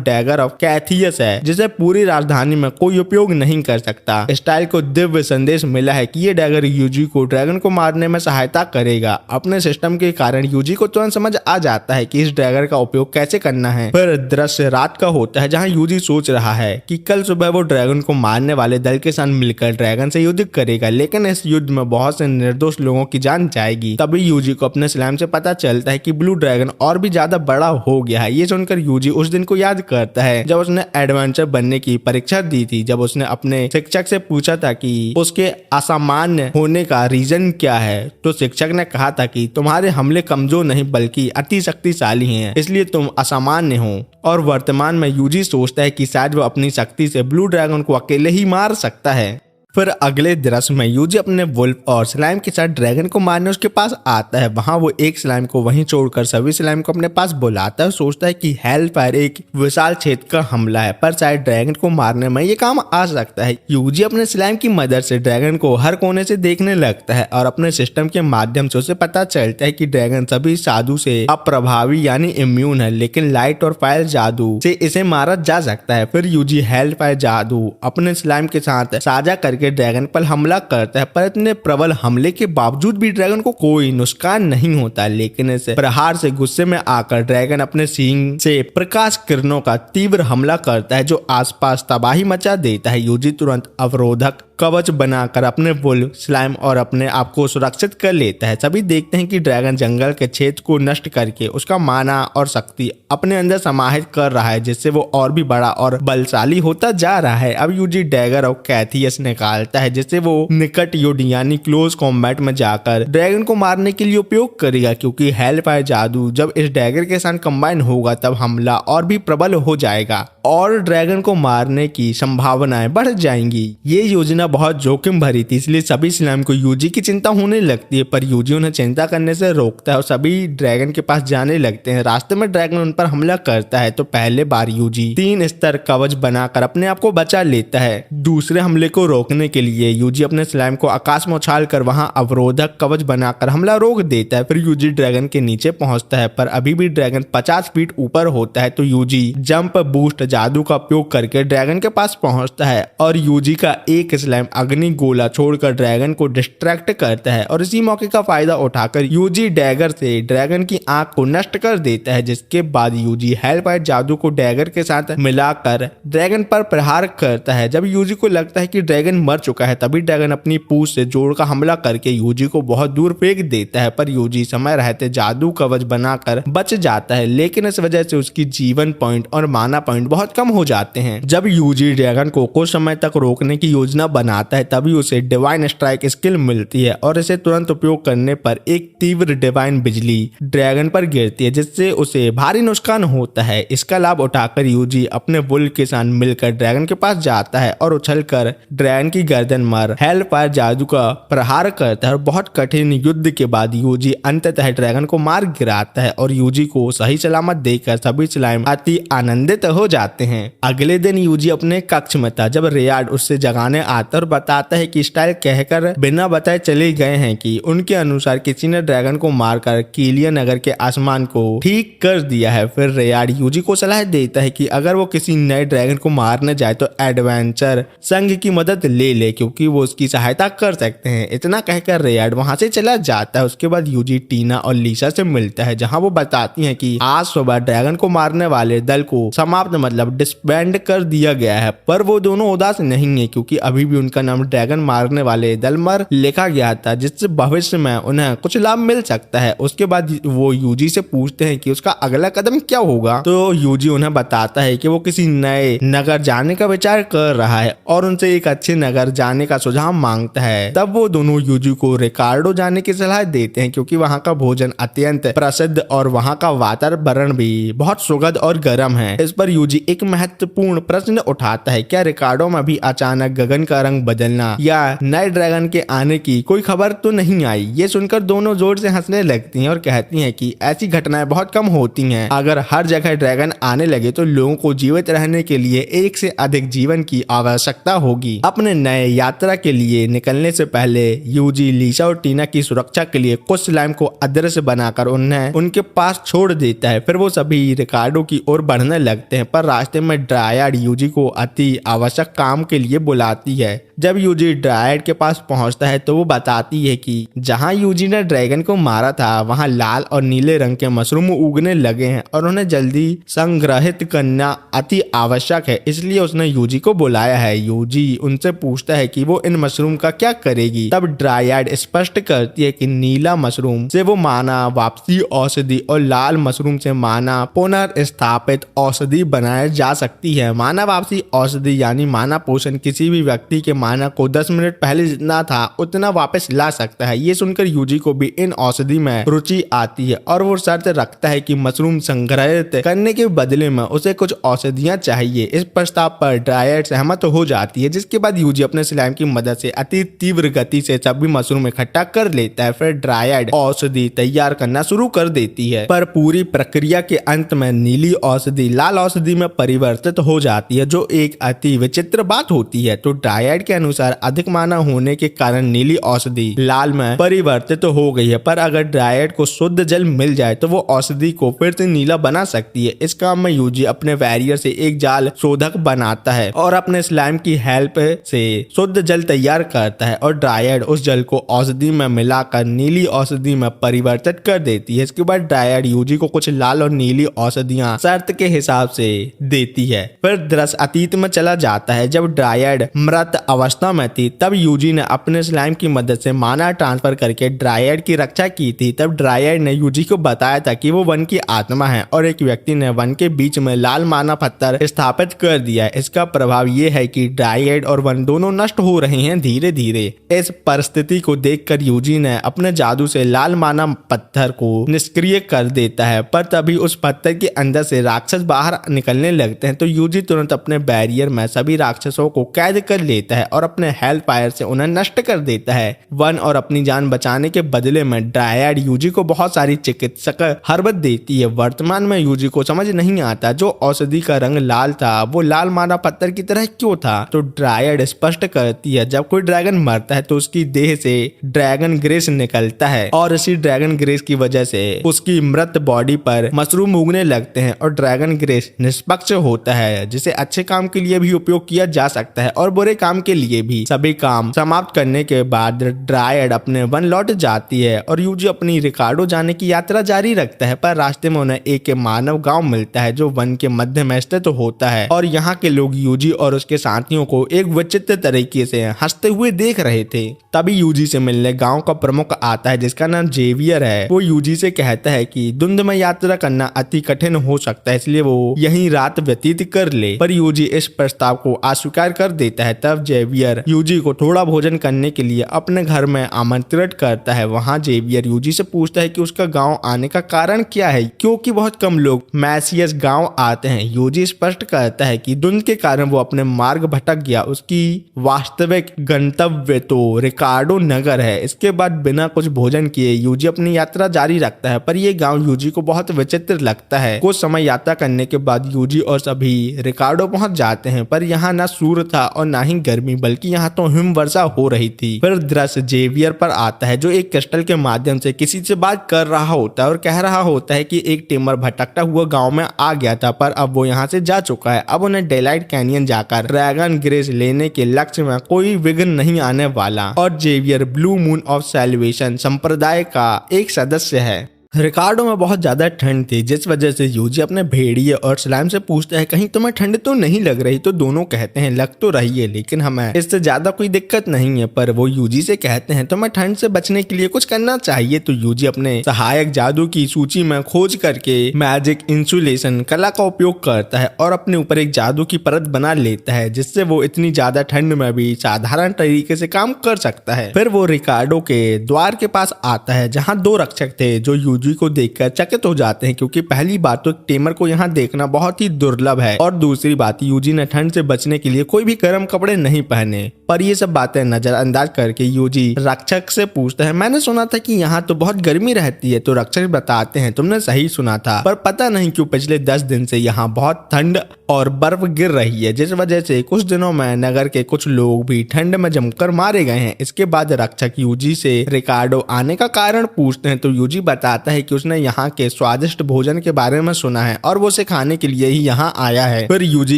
डैगर ऑफ कैथियस है, जिसे पूरी राजधानी में कोई उपयोग नहीं कर सकता। स्टाइल को दिव्य संदेश मिला है कि ये डैगर यूजी को ड्रैगन को मारने में सहायता करेगा। अपने सिस्टम के कारण यूजी को तुरंत समझ आ जाता है कि इस डैगर का उपयोग कैसे करना है। फिर दृश्य रात का होता है, जहाँ यूजी सोच रहा है कि कल सुबह वो ड्रैगन को मारने वाले दल के साथ मिलकर ड्रैगन से युद्ध करेगा, लेकिन इस युद्ध में बहुत से निर्दोष लोगों की जान जाएगी। तभी यूजी को अपने स्लाइम से पता चलता है कि ब्लू ड्रैगन और भी ज्यादा बड़ा हो गया है। ये सुनकर यूजी उस दिन को याद करता है जब उसने एडवेंचर बनने की परीक्षा दी थी, जब उसने अपने शिक्षक से पूछा था कि उसके असामान्य होने का रीजन क्या है। तो शिक्षक ने कहा था कि तुम्हारे हमले कमजोर नहीं बल्कि अति शक्तिशाली हैं, इसलिए तुम असामान्य हो। और वर्तमान में यूजी सोचता है कि शायद वो अपनी शक्ति से ब्लू ड्रैगन को अकेले ही मार सकता है। फिर अगले दृश्य में यूजी अपने वुल्फ और स्लाइम के साथ ड्रैगन को मारने उसके पास आता है। वहां वो एक स्लाइम को वहीं छोड़कर सभी स्लाइम को अपने पास बुलाता है। सोचता है कि हेलफायर एक विशाल क्षेत्र का हमला है, पर शायद ड्रैगन को मारने में ये काम आ सकता है। यूजी अपने स्लाइम की मदद से ड्रैगन को हर कोने से देखने लगता है और अपने सिस्टम के माध्यम से उसे पता चलता है कि ड्रैगन सभी जादू से अप्रभावी यानी इम्यून है, लेकिन लाइट और फायर जादू से इसे मारा जा सकता है। फिर यूजी हेलफायर जादू अपने स्लाइम के साथ साझा करके ड्रैगन पर हमला करता है, पर इतने प्रबल हमले के बावजूद भी ड्रैगन को कोई नुकसान नहीं होता। लेकिन इस प्रहार से गुस्से में आकर ड्रैगन अपने सींग से प्रकाश किरणों का तीव्र हमला करता है, जो आसपास तबाही मचा देता है। यूजी तुरंत अवरोधक कवच बनाकर अपने वुल्फ, स्लाइम और अपने आप को सुरक्षित कर लेता है। सभी देखते हैं कि ड्रैगन जंगल के क्षेत्र को नष्ट करके उसका माना और शक्ति अपने अंदर समाहित कर रहा है, जिससे वो और भी बड़ा और बलशाली होता जा रहा है। अब यूजी डैगर और कैथियस निकालता है, जिससे वो निकट युद्ध यानी क्लोज कॉम्बैट में जाकर ड्रैगन को मारने के लिए उपयोग करेगा, क्योंकि हेलफायर जादू जब इस डैगर के साथ कंबाइन होगा तब हमला और भी प्रबल हो जाएगा और ड्रैगन को मारने की संभावनाएं बढ़ जाएंगी। ये योजना बहुत जोखिम भरी थी, इसलिए सभी स्लाइम को यूजी की चिंता होने लगती है, पर यूजी उन्हें चिंता करने से रोकता है और सभी ड्रैगन के पास जाने लगते हैं। रास्ते में ड्रैगन उन पर हमला करता है, तो पहले बार यूजी 3 स्तर कवच बनाकर अपने आप को बचा लेता है। दूसरे हमले को रोकने के लिए यूजी अपने स्लाइम को आकाश में उछाल कर वहां अवरोधक कवच बनाकर हमला रोक देता है। फिर यूजी ड्रैगन के नीचे पहुंचता है, पर अभी भी ड्रैगन 50 फीट ऊपर होता है, तो यूजी जंप बूस्ट जादू का उपयोग करके ड्रैगन के पास पहुंचता है और यूजी का एक स्लाइम अग्नि गोला छोड़कर ड्रैगन को डिस्ट्रैक्ट करता है। और इसी मौके का फायदा उठाकर यूजी डैगर से ड्रैगन की आंख को नष्ट कर देता है, जिसके बाद यूजी हेलफायर जादू को डैगर के साथ मिलाकर ड्रैगन पर प्रहार करता है। जब यूजी को लगता है कि ड्रैगन मर चुका है, तभी ड्रैगन अपनी पूंछ से जोड़ का हमला करके यूजी को बहुत दूर फेंक देता है, पर यूजी समय रहते जादू कवच बनाकर बच जाता है, लेकिन इस वजह से उसकी जीवन पॉइंट और माना पॉइंट बहुत कम हो जाते हैं। जब यूजी ड्रैगन को कुछ समय तक रोकने की योजना बनाता है, तभी उसे डिवाइन स्ट्राइक स्किल मिलती है और इसे तुरंत उपयोग करने पर एक तीव्र डिवाइन बिजली ड्रैगन पर गिरती है, जिससे उसे भारी नुकसान होता है। इसका लाभ उठाकर यूजी अपने वुल्फ के साथ मिलकर ड्रैगन के पास जाता है और उछलकर ड्रैगन की गर्दन मार हेलफायर जादू का प्रहार करता है और बहुत कठिन युद्ध के बाद यूजी अंततः ड्रैगन को मार गिराता है और यूजी को सही सलामत देखकर सभी स्लाइम अति आनंदित हो जाते हैं। अगले दिन यूजी अपने कक्ष में था जब रेयाड उससे जगाने आता और बताता है कि स्टाइल कहकर बिना बताए चले गए हैं कि उनके अनुसार किसी ने ड्रैगन को मारकर कीलिया नगर के आसमान को ठीक कर दिया है। फिर रेयाड यूजी को सलाह देता है कि अगर वो किसी नए ड्रैगन को मारने जाए तो एडवेंचर संघ की मदद ले ले, क्योंकि वो उसकी सहायता कर सकते हैं। इतना कहकर रेयाड वहां से चला जाता है। उसके बाद यूजी टीना और लीसा से मिलता है, जहां वो बताती हैं कि आज सुबह ड्रैगन को मारने वाले दल को समाप्त मतलब डिसबैंड कर दिया गया है, पर वो दोनों उदास नहीं है क्योंकि अभी भी उनका नाम ड्रैगन मारने वाले दल मर लिखा गया था, जिससे भविष्य में उन्हें कुछ लाभ मिल सकता है। उसके बाद वो यूजी से पूछते हैं कि उसका अगला कदम क्या होगा, तो यूजी उन्हें बताता है कि वो किसी नए नगर जाने का विचार कर रहा है और उनसे एक अच्छे नगर नगर जाने का सुझाव मांगता है। तब वो दोनों यूजी को रिकार्डो जाने की सलाह देते हैं क्योंकि वहाँ का भोजन अत्यंत प्रसिद्ध और वहाँ का वातावरण भी बहुत सुखद और गर्म है। इस पर यूजी एक महत्वपूर्ण प्रश्न उठाता है, क्या रिकार्डो में भी अचानक गगन का रंग बदलना या नए ड्रैगन के आने की कोई खबर तो नहीं आई। ये सुनकर दोनों जोर से हंसने लगती हैं और कहती हैं कि ऐसी घटनाएं बहुत कम होती हैं। अगर हर जगह ड्रैगन आने लगे तो लोगों को जीवित रहने के लिए एक से अधिक जीवन की आवश्यकता होगी। अपने नए यात्रा के लिए निकलने से पहले यूजी लिसा और टीना की सुरक्षा के लिए कुछ स्लाइम को अदृश्य बनाकर उन्हें उनके पास छोड़ देता है। फिर वो सभी रिकार्डो की ओर बढ़ने लगते हैं, पर रास्ते में ड्रायड यूजी को अति आवश्यक काम के लिए बुलाती है। जब यूजी ड्रायड के पास पहुंचता है तो वो बताती है कि जहां यूजी ने ड्रैगन को मारा था वहां लाल और नीले रंग के मशरूम उगने लगे हैं और उन्हें जल्दी संग्रहित करना अति आवश्यक है, इसलिए उसने यूजी को बुलाया है। यूजी उनसे पूछता है कि वो इन मशरूम का क्या करेगी। तब ड्रायड स्पष्ट करती है कि नीला मशरूम से वो माना वापसी औषधि और लाल मशरूम से माना पुनर्स्थापित औषधि बनाया जा सकती है। माना वापसी औषधि यानी माना पोषण किसी भी व्यक्ति के माना को 10 मिनट पहले जितना था उतना वापस ला सकता है। ये सुनकर यूजी को भी इन औषधि में रुचि आती है और वो शर्त रखता है कि मशरूम संग्रहित करने के बदले में उसे कुछ औषधियां चाहिए। इस प्रस्ताव पर ड्रायड सहमत हो जाती है, जिसके बाद यूजी अपने स्लाइम की मदद से अति तीव्र गति से सभी मशरूम इकट्ठा कर लेता है। फिर ड्रायड औषधि तैयार करना शुरू कर देती है, पर पूरी प्रक्रिया के अंत में नीली औषधि लाल औषधि में परिवर्तित हो जाती है, जो एक अति विचित्र बात होती है। तो ड्रायड के अनुसार अधिक माना होने के कारण नीली औषधि लाल में परिवर्तित हो गई है, पर अगर ड्रायड को शुद्ध जल मिल जाए तो वो औषधि को फिर से नीला बना सकती है। इस काम में यूजी अपने वैरियर से एक जाल शोधक बनाता है और अपने स्लाइम की हेल्प से शुद्ध जल तैयार करता है और ड्रायड उस जल को औषधि में मिलाकर नीली औषधि में परिवर्तित कर देती है। इसके बाद ड्रायड यूजी को कुछ लाल और नीली औषधियां शर्त के हिसाब से देती है। फिर दृश्य अतीत में चला जाता है। जब ड्रायड मृत अवस्था में थी तब यूजी ने अपने स्लाइम की मदद से माना ट्रांसफर करके ड्रायड की रक्षा की थी। तब ड्रायड ने यूजी को बताया था कि वो वन की आत्मा है और एक व्यक्ति ने वन के बीच में लाल माना पत्थर स्थापित कर दिया है। इसका प्रभाव ये है कि ड्रायड और वन दोनों नष्ट हो रहे हैं धीरे धीरे। इस परिस्थिति को देखकर यूजी ने अपने जादू से लाल माना पत्थर को निष्क्रिय कर देता है, पर तभी उस पत्थर के अंदर से राक्षस बाहर निकलने लगते हैं। तो यूजी तुरंत अपने बैरियर में सभी राक्षसों को कैद कर लेता है और अपने हेल्थ फायर से उन्हें नष्ट कर देता है। वन और अपनी जान बचाने के बदले में ड्रायड यूजी को बहुत सारी चिकित्सक हरबत देती है। वर्तमान में यूजी को समझ नहीं आता जो औषधि का रंग लाल था वो लाल माना पत्थर की तरह क्यों था। तो ड्रायड स्पष्ट करती है, जब कोई ड्रैगन मरता है तो उसकी देह से ड्रैगन ग्रेस निकलता है और इसी ड्रैगन ग्रेस की वजह से उसकी मृत बॉडी पर मशरूम उगने लगते हैं और ड्रैगन ग्रेस निष्पक्ष होता है, जिसे अच्छे काम के लिए भी उपयोग किया जा सकता है और बुरे काम के लिए भी। सभी काम समाप्त करने के बाद ड्रायड अपने वन लौट जाती है और यूजी अपनी रिकार्डो जाने की यात्रा जारी रखता है, पर रास्ते में उन्हें एक मानव गांव मिलता है जो वन के मध्य में स्थित होता है और यहाँ के लोग यूजी और उसके साथियों को एक विचित्र तरीके से हंसते हुए देख रहे थे। तभी यूजी से मिलने गांव का प्रमुख आता है जिसका नाम जेवियर है। वो यूजी से कहता है कि धुंध में यात्रा करना अति कठिन हो सकता है, इसलिए वो यहीं रात व्यतीत कर ले, पर यूजी इस प्रस्ताव को अस्वीकार कर देता है। तब जेवियर यूजी को थोड़ा भोजन करने के लिए अपने घर में आमंत्रित करता है। वहाँ जेवियर यूजी से पूछता है कि उसका गांव आने का कारण क्या है, क्योंकि बहुत कम लोग मैसियस गांव आते हैं। यूजी स्पष्ट करता है कि धुंध के कारण वो अपने मार्ग भटक गया। उसकी वास्तविक गंतव्य तो रिकार्डो नगर है। इसके बाद बिना कुछ भोजन किए यूजी अपनी यात्रा जारी रखता है, पर यह गांव यूजी को बहुत विचित्र लगता है। कुछ समय यात्रा करने के बाद यूजी और सभी रिकार्डो पहुंच जाते हैं, पर यहाँ न सूर्य था और न ही गर्मी, बल्कि यहाँ तो हिम वर्षा हो रही थी। फिर दृश्य जेवियर पर आता है जो एक क्रिस्टल के माध्यम से किसी से बात कर रहा होता है और कह रहा होता है कि एक टेमर भटकता हुआ गांव में आ गया था, पर अब वो यहाँ से जा चुका है। अब उन्हें डेलाइट कैनियन जाकर ड्रैगन ग्रेस लेने के लक्ष्य में कोई विघ्न नहीं आने वाला। और Xavier blue moon of salvation संप्रदाय का एक सदस्य है। रिकार्डो में बहुत ज्यादा ठंड थी, जिस वजह से यूजी अपने भेड़िए और स्लाइम से पूछता है कहीं तुम्हें ठंड तो नहीं लग रही। तो दोनों कहते हैं लग तो रही है, लेकिन हमें इससे ज्यादा कोई दिक्कत नहीं है। पर वो यूजी से कहते हैं तुम्हें ठंड से बचने के लिए कुछ करना चाहिए। तो यूजी अपने सहायक जादू की सूची में खोज करके मैजिक इंसुलेशन कला का उपयोग करता है और अपने ऊपर एक जादू की परत बना लेता है, जिससे वो इतनी ज्यादा ठंड में भी साधारण तरीके से काम कर सकता है। फिर वो रिकार्डो के द्वार के पास आता है, जहाँ दो रक्षक थे जो यूजी को देखकर चकित हो जाते हैं, क्योंकि पहली बात तो टेमर को यहाँ देखना बहुत ही दुर्लभ है और दूसरी बात यूजी ने ठंड से बचने के लिए कोई भी गर्म कपड़े नहीं पहने। पर ये सब बातें नजरअंदाज करके यूजी रक्षक से पूछता है मैंने सुना था कि यहाँ तो बहुत गर्मी रहती है। तो रक्षक बताते हैं तुमने सही सुना था, पर पता नहीं क्यों पिछले 10 दिन से यहाँ बहुत ठंड और बर्फ गिर रही है, जिस वजह से कुछ दिनों में नगर के कुछ लोग भी ठंड में जमकर मारे गए हैं। इसके बाद रक्षक यूजी से रिकार्डो आने का कारण पूछते हैं। तो यूजी बताता है कि उसने यहाँ के स्वादिष्ट भोजन के बारे में सुना है और वो उसे खाने के लिए ही यहाँ आया है। फिर यूजी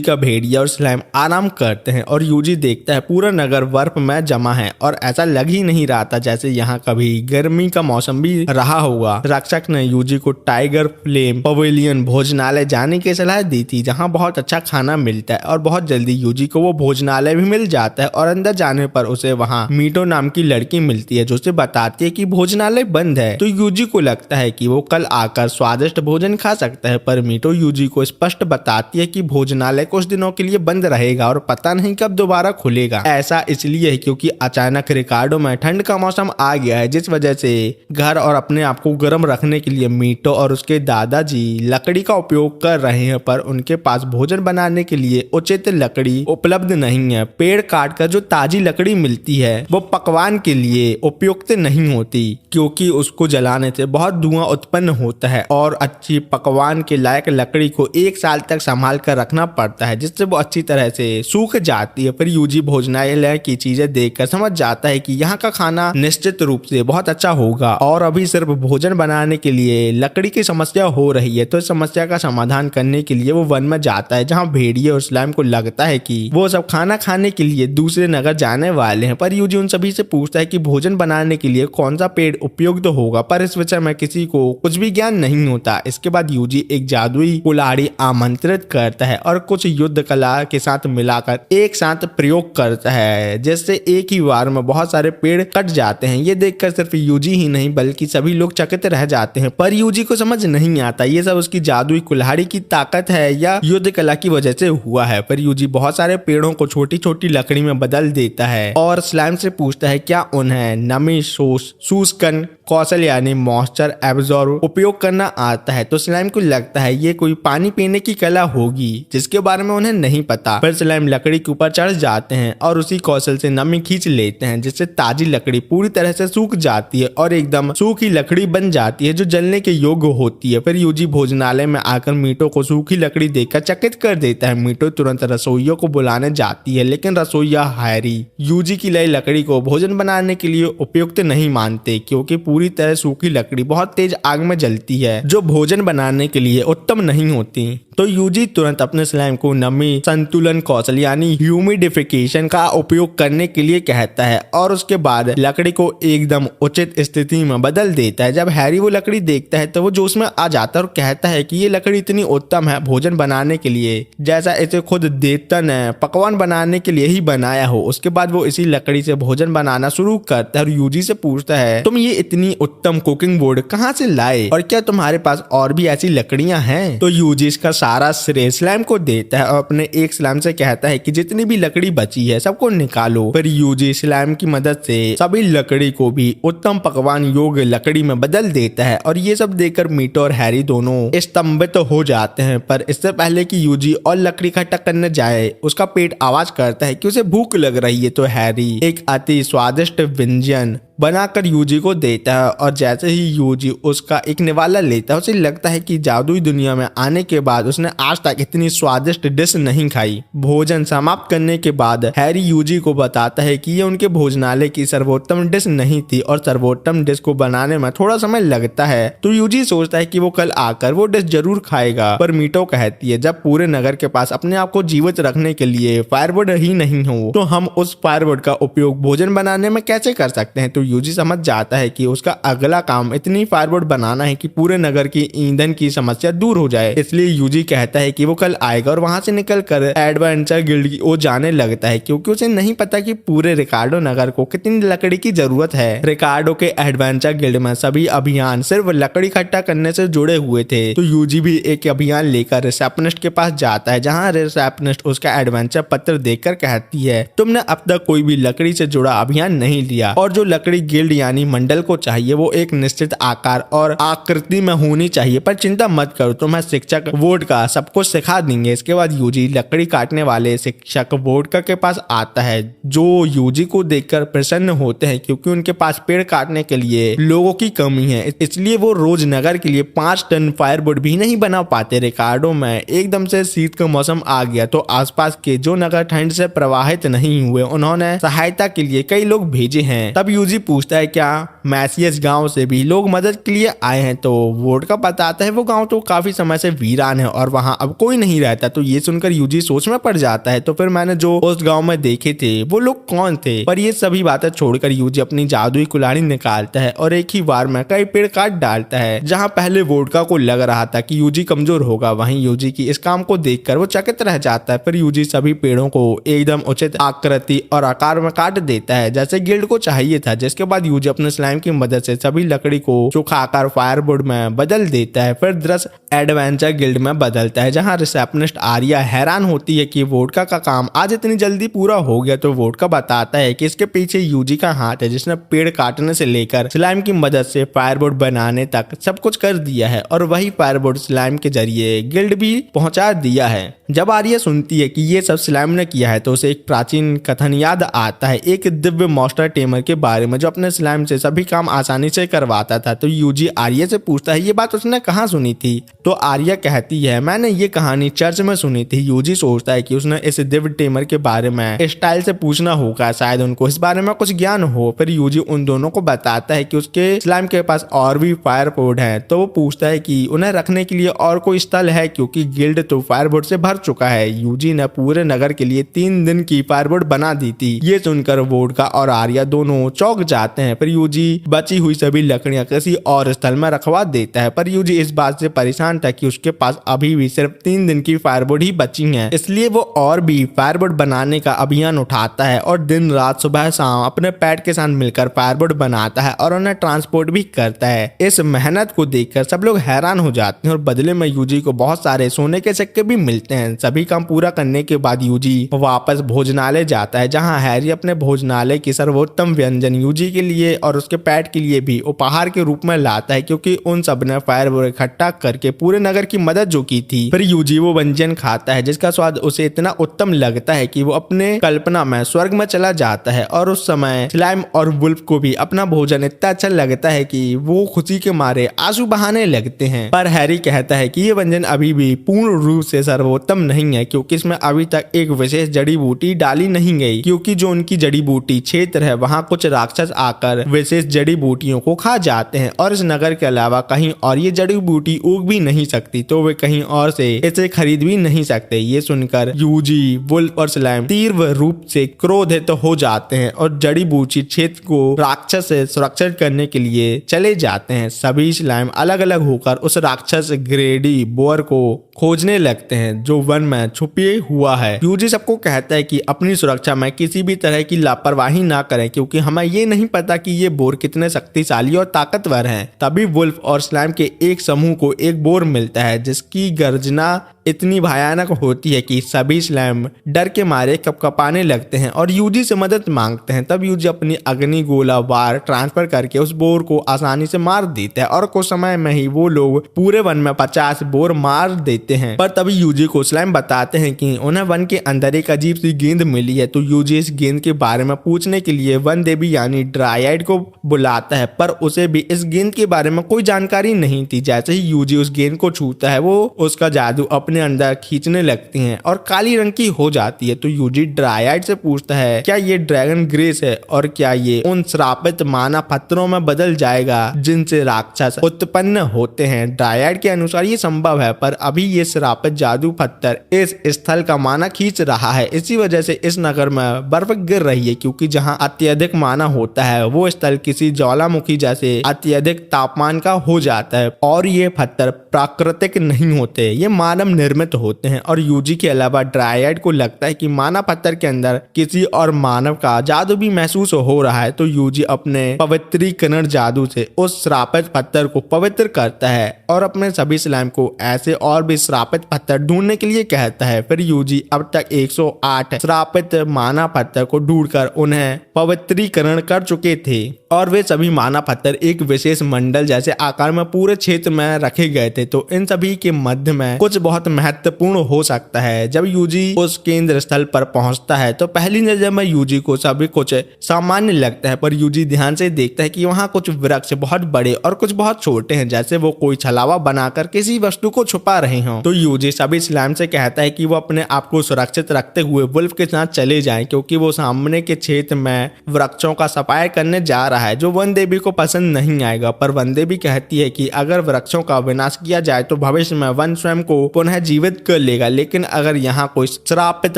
का भेड़िया और स्लाइम आराम करते हैं और यूजी देखता है पूरा नगर बर्फ में जमा है और ऐसा लग ही नहीं रहा था जैसे यहाँ कभी गर्मी का मौसम भी रहा होगा। रक्षक ने यूजी को टाइगर फ्लेम पवेलियन भोजनालय जाने की सलाह दी थी, जहाँ बहुत अच्छा खाना मिलता है और बहुत जल्दी यूजी को वो भोजनालय भी मिल जाता है। और अंदर जाने पर उसे वहाँ मीटो नाम की लड़की मिलती है जो उसे बताती है कि भोजनालय बंद है। तो यूजी को लगता है कि वो कल आकर स्वादिष्ट भोजन खा सकता है, पर मीटो यूजी को स्पष्ट बताती है कि भोजनालय कुछ दिनों के लिए बंद रहेगा और पता नहीं कब दोबारा खुलेगा। ऐसा इसलिए है क्योंकि अचानक रिकार्डो में ठंड का मौसम आ गया है, जिस वजह से घर और अपने आप को गर्म रखने के लिए मीटो और उसके दादाजी लकड़ी का उपयोग कर रहे हैं, पर उनके पास भोजन बनाने के लिए उचित लकड़ी उपलब्ध नहीं है। पेड़ काट कर जो ताजी लकड़ी मिलती है वो पकवान के लिए उपयुक्त नहीं होती, क्योंकि उसको जलाने से बहुत धुआं उत्पन्न होता है और अच्छी पकवान के लायक लकड़ी को 1 साल तक संभाल कर रखना पड़ता है, जिससे वो अच्छी तरह से सूख जाती है। फिर यूजी भोजनालय की चीजें देखकर समझ जाता है कि यहाँ का खाना निश्चित रूप से बहुत अच्छा होगा और अभी सिर्फ भोजन बनाने के लिए लकड़ी की समस्या हो रही है। तो इस समस्या का समाधान करने के लिए वो वन में जाता है, जहाँ भेड़िए और स्लाइम को लगता है कि वो सब खाना खाने के लिए दूसरे नगर जाने वाले हैं। पर यूजी उन सभी से पूछता है कि भोजन बनाने के लिए कौन सा पेड़ उपयुक्त होगा, पर इस विषय में किसी को कुछ भी ज्ञान नहीं होता। इसके बाद यूजी एक जादुई कुल्हाड़ी आमंत्रित करता है और कुछ युद्ध कला के साथ मिलाकर एक साथ प्रयोग करता है, जिससे एक ही बार में बहुत सारे पेड़ कट जाते हैं। ये देखकर सिर्फ यूजी ही नहीं बल्कि सभी लोग चकित रह जाते हैं, पर यूजी को समझ नहीं आता ये सब उसकी जादुई कुल्हाड़ी की ताकत है या युद्ध कला की वजह से हुआ है। पर यूजी बहुत सारे पेड़ों को छोटी छोटी लकड़ी में बदल देता है और स्लाइम से पूछता है क्या उन्हें नमी शुष्कन कौशल यानी मॉइस्चर एब्जॉर्ब उपयोग करना आता है। तो स्लाइम को लगता है ये कोई पानी पीने की कला होगी जिसके बारे में उन्हें नहीं पता। फिर स्लाइम लकड़ी के ऊपर चढ़ जाते हैं और उसी कौशल से नमी खींच लेते हैं, जिससे ताजी लकड़ी पूरी तरह से सूख जाती है और एकदम सूखी लकड़ी बन जाती है जो जलने के योग्य होती है। फिर यूजी भोजनालय में आकर मीटो को सूखी लकड़ी देखकर चकित कर देता है। मीटो तुरंत रसोइयों को बुलाने जाती है, लेकिन रसोइया हैरी यूजी की लाई लकड़ी को भोजन बनाने के लिए उपयुक्त नहीं मानते, क्योंकि पूरी तरह सूखी लकड़ी बहुत तेज आग में जलती है जो भोजन बनाने के लिए उत्तम नहीं होती। तो यूजी तुरंत अपने स्लाइम को नमी संतुलन कौशल यानी ह्यूमिडिफिकेशन का उपयोग करने के लिए कहता है और उसके बाद लकड़ी को एकदम उचित स्थिति में बदल देता है। जब हैरी वो लकड़ी देखता है तो वो जोश में आ जाता है और कहता है कि ये लकड़ी इतनी उत्तम है भोजन बनाने के लिए जैसा इसे खुद देवता ने पकवान बनाने के लिए ही बनाया हो। उसके बाद वो इसी लकड़ी से भोजन बनाना शुरू करता है और यूजी से पूछता है तुम ये इतनी उत्तम कुकिंग बोर्ड कहाँ से लाए और क्या तुम्हारे पास और भी ऐसी लकड़ियां हैं। तो यूजी इसका सारा श्रेय स्लाइम को देता है और अपने एक स्लाइम से कहता है कि जितनी भी लकड़ी बची है सबको निकालो। फिर यूजी स्लाइम की मदद से सभी लकड़ी को भी उत्तम पकवान योग्य लकड़ी में बदल देता है और ये सब देखकर मीटो और हैरी दोनों स्तंभित हो जाते हैं। पर इससे पहले कि यूजी और लकड़ी इकट्ठा करने जाए उसका पेट आवाज करता है कि उसे भूख लग रही है। तो हैरी एक अति स्वादिष्ट व्यंजन बनाकर यूजी को देता है और जैसे ही यूजी उसका एक निवाला लेता है उसे लगता है कि जादुई दुनिया में आने के बाद उसने आज तक इतनी स्वादिष्ट डिश नहीं खाई। भोजन समाप्त करने के बाद हैरी यूजी को बताता है कि ये उनके भोजनालय की सर्वोत्तम डिश नहीं थी और सर्वोत्तम डिश को बनाने में थोड़ा समय लगता है। तो यूजी सोचता है कि वो कल आकर वो डिश जरूर खाएगा, पर मीटो कहती है जब पूरे नगर के पास अपने आप को जीवित रखने के लिए फायरवुड ही नहीं हो तो हम उस फायरवुड का उपयोग भोजन बनाने में कैसे कर सकते हैं। तो यूजी समझ जाता है कि उसका अगला काम इतनी फायरवुड बनाना है कि पूरे नगर की ईंधन की समस्या दूर हो जाए। इसलिए यूजी कहता है कि वो कल आएगा और वहां से निकलकर एडवेंचर गिल्ड की ओर जाने लगता है, क्योंकि उसे नहीं पता कि पूरे रिकार्डो नगर को कितनी लकड़ी की जरूरत है। रिकार्डो के एडवेंचर गिल्ड में सभी अभियान सिर्फ लकड़ी इकट्ठा करने से जुड़े हुए थे, तो यूजी भी एक अभियान लेकर रिसेप्शनिस्ट के पास जाता है, जहाँ रिसेप्शनिस्ट उसका एडवेंचर पत्र देखकर कहती है, तुमने अब तक कोई भी लकड़ी से जुड़ा अभियान नहीं लिया और जो लकड़ी गिल्ड यानी मंडल को चाहिए वो एक निश्चित आकार और आकृति में होनी चाहिए, पर चिंता मत करो, तुम्हें शिक्षक वोडका सब कुछ सिखा देंगे। इसके बाद यूजी लकड़ी काटने वाले शिक्षक वोडका के पास आता है, जो यूजी को देखकर प्रसन्न होते हैं क्योंकि उनके पास पेड़ काटने के लिए लोगों की कमी है, इसलिए वो रोज नगर के लिए 5 टन फायरवुड भी नहीं बना पाते। रिकार्डो में एकदम से शीत का मौसम आ गया तो आसपास के जो नगर ठंड से प्रभावित नहीं हुए उन्होंने सहायता के लिए कई लोग भेजे हैं। तब यूजी पूछता है क्या मैसियस गांव से भी लोग मदद के लिए आए हैं, तो वोडका बताता है वो गांव तो काफी समय से वीरान है और वहां अब कोई नहीं रहता। तो ये सुनकर यूजी सोच में पड़ जाता है, तो फिर मैंने जो उस गांव में देखे थे वो लोग कौन थे। पर ये सभी बातें छोड़कर यूजी अपनी जादुई कुल्हाड़ी निकालता है और एक ही बार में कई पेड़ काट डालता है। जहाँ पहले वोडका को लग रहा था कि यूजी कमजोर होगा, वहीं यूजी की इस काम को देखकर वो चकित रह जाता है। फिर यूजी सभी पेड़ों को एकदम उचित आकृति और आकार में काट देता है जैसे गिल्ड को चाहिए था, जिसके बाद यूजी अपने स्लाइम की मदद से सभी लकड़ी को सूखा आकार फायरवुड में बदल देता है। फिर दृश्य एडवेंचर गिल्ड में बदलता है, जहाँ रिसेप्शनिस्ट आर्या हैरान होती है कि वोडका का काम आज इतनी जल्दी पूरा हो गया। तो वोडका बताता है कि इसके पीछे यूजी का हाथ है, जिसने पेड़ काटने से लेकर स्लाइम की मदद से फायरवुड बनाने तक सब कुछ कर दिया है और वही फायरवुड स्लाइम के जरिए गिल्ड भी पहुंचा दिया है। जब आर्या सुनती है कि ये सब स्लाइम ने किया है तो उसे एक प्राचीन कथन याद आता है, एक दिव्य मॉन्स्टर टेमर के बारे में जो अपने स्लाइम से सभी काम आसानी से करवाता था। तो यूजी आर्या से पूछता है ये बात उसने कहाँ सुनी थी, तो आर्या कहती है मैंने ये कहानी चर्च में सुनी थी। यूजी सोचता है कि उसने इस दिव्य टेमर के बारे में स्टाइल से पूछना होगा, शायद उनको इस बारे में कुछ ज्ञान हो। फिर यूजी उन दोनों को बताता है कि उसके स्लाइम के पास और भी फायरवुड है, तो वो पूछता है कि उन्हें रखने के लिए और कोई स्थल है, क्योंकि गिल्ड तो फायरवुड से भर चुका है। यूजी ने पूरे नगर के लिए 3 दिन की फायरवुड बना दी थी। ये सुनकर वोडका और आर्या दोनों चौंक जाते हैं। फिर यूजी बची हुई सभी लकड़ियां किसी और स्थल में रखवा देता है, पर यूजी इस बात से परेशान था कि उसके पास अभी भी सिर्फ 3 दिन की फायरवुड ही बची हैं, इसलिए वो और भी फायरवुड बनाने का अभियान उठाता है और दिन रात सुबह शाम अपने पैट के साथ मिलकर फायरवुड बनाता है और उन्हें ट्रांसपोर्ट भी करता है। इस मेहनत को देखकर सब लोग हैरान हो जाते हैं और बदले में यूजी को बहुत सारे सोने के सिक्के भी मिलते हैं। सभी काम पूरा करने के बाद यूजी वापस भोजनालय जाता है, जहां हैरी अपने भोजनालय की सर्वोत्तम व्यंजन यूजी के लिए और उसके पैट के लिए भी उपहार के रूप में लाता है, क्योंकि उन सब ने फायरवुड इकट्ठा करके पूरे नगर की मदद जो की थी। फिर यूजी वो व्यंजन खाता है जिसका स्वाद उसे इतना उत्तम लगता है कि वो अपने कल्पना में स्वर्ग में चला जाता है और उस समय स्लाइम और वुल्फ को भी अपना भोजन इतना अच्छा लगता है कि वो खुशी के मारे आंसू बहाने लगते हैं। पर हैरी कहता है कि ये व्यंजन अभी भी पूर्ण रूप से सर्वोत्तम नहीं है, क्योंकि इसमें अभी तक एक विशेष जड़ी बूटी डाली नहीं गई, क्योंकि जो उनकी जड़ी बूटी क्षेत्र है वहाँ कुछ राक्षस आकर विशेष जड़ी बूटियों को खा जाते हैं और इस नगर के अलावा कहीं और ये जड़ी बूटी उग भी नहीं सकती, तो वे कहीं और से इसे खरीद भी नहीं सकते। ये सुनकर यूजी, वुल्फ और स्लाइम तीव्र रूप से क्रोधित हो जाते हैं और जड़ी बूटी क्षेत्र को राक्षस से सुरक्षित करने के लिए चले जाते हैं। सभी स्लाइम अलग अलग होकर उस राक्षस ग्रेडी बोर को खोजने लगते हैं जो वन में छुपे हुआ है। यूजी सबको कहता है कि अपनी सुरक्षा में किसी भी तरह की लापरवाही ना करें, क्योंकि हमें ये नहीं पता कि ये बोर कितने शक्तिशाली और ताकतवर हैं। तभी वुल्फ और स्लाइम के एक समूह को एक बोर मिलता है जिसकी गर्जना इतनी भयानक होती है कि सभी स्लाइम डर के मारे कपकपाने लगते हैं और यूजी से मदद मांगते हैं। तब यूजी अपनी अग्नि गोला वार ट्रांसफर करके उस बोर को आसानी से मार देता है और कुछ समय में ही वो लोग पूरे वन में 50 बोर मार देते हैं। पर तभी यूजी को स्लाइम बताते हैं कि उन्हें वन के अंदर एक अजीब सी गेंद मिली है, तो यूजी इस गेंद के बारे में पूछने के लिए वन देवी यानी ड्राइड को बुलाता है, पर उसे भी इस गेंद के बारे में कोई जानकारी नहीं थी। जैसे ही यूजी उस गेंद को छूता है वो उसका जादू अपने अपने अंदर खींचने लगती हैं और काली रंग की हो जाती है। तो यूजी ड्रायड से पूछता है क्या ये ड्रैगन ग्रेस है और क्या ये उन श्रापित मानव पत्थरों में बदल जाएगा जिनसे राक्षस उत्पन्न होते हैं। ड्रायड के अनुसार ये संभव है, पर अभी ये श्रापित जादू पत्थर इस स्थल का माना खींच रहा है। इसी वजह से इस नगर में बर्फ गिर रही है, क्योंकि जहाँ अत्यधिक माना होता है वो स्थल किसी ज्वालामुखी जैसे अत्यधिक तापमान का हो जाता है और ये पत्थर प्राकृतिक नहीं होते, ये मानव निर्मित होते हैं। और यूजी के अलावा ड्रायड को लगता है कि मानव पत्थर के अंदर किसी और मानव का जादू भी महसूस हो रहा है। तो यूजी अपने पवित्रीकरण जादू से उस श्रापित पत्थर को पवित्र करता है और अपने सभी स्लाइम को ऐसे और भी श्रापित पत्थर ढूंढने के लिए कहता है। फिर यूजी अब तक 108 श्रापित मानव पत्थर को ढूंढकर उन्हें पवित्रीकरण कर चुके थे और वे सभी मानव पत्थर एक विशेष मंडल जैसे आकार में पूरे क्षेत्र में रखे गए थे। तो इन सभी के मध्य में कुछ बहुत महत्वपूर्ण हो सकता है। जब यूजी उस केंद्र स्थल पर पहुंचता है तो पहली नजर में यूजी को सभी कुछ सामान्य लगता है, पर यूजी ध्यान से देखता है कि वहाँ कुछ वृक्ष बहुत बड़े और कुछ बहुत छोटे हैं, जैसे वो कोई छलावा बनाकर किसी वस्तु को छुपा रहे हों। तो यूजी सभी स्लाइम से कहता है कि वो अपने आप को सुरक्षित रखते हुए वुल्फ के साथ चले जाएं, क्योंकि वो सामने के क्षेत्र में वृक्षों का सफाई करने जा रहा है जो वन देवी को पसंद नहीं आएगा। पर वन देवी कहती है कि अगर वृक्षों का विनाश किया जाए तो भविष्य में वन स्वयं को पुनः जीवित कर लेगा, लेकिन अगर यहाँ कोई श्रापित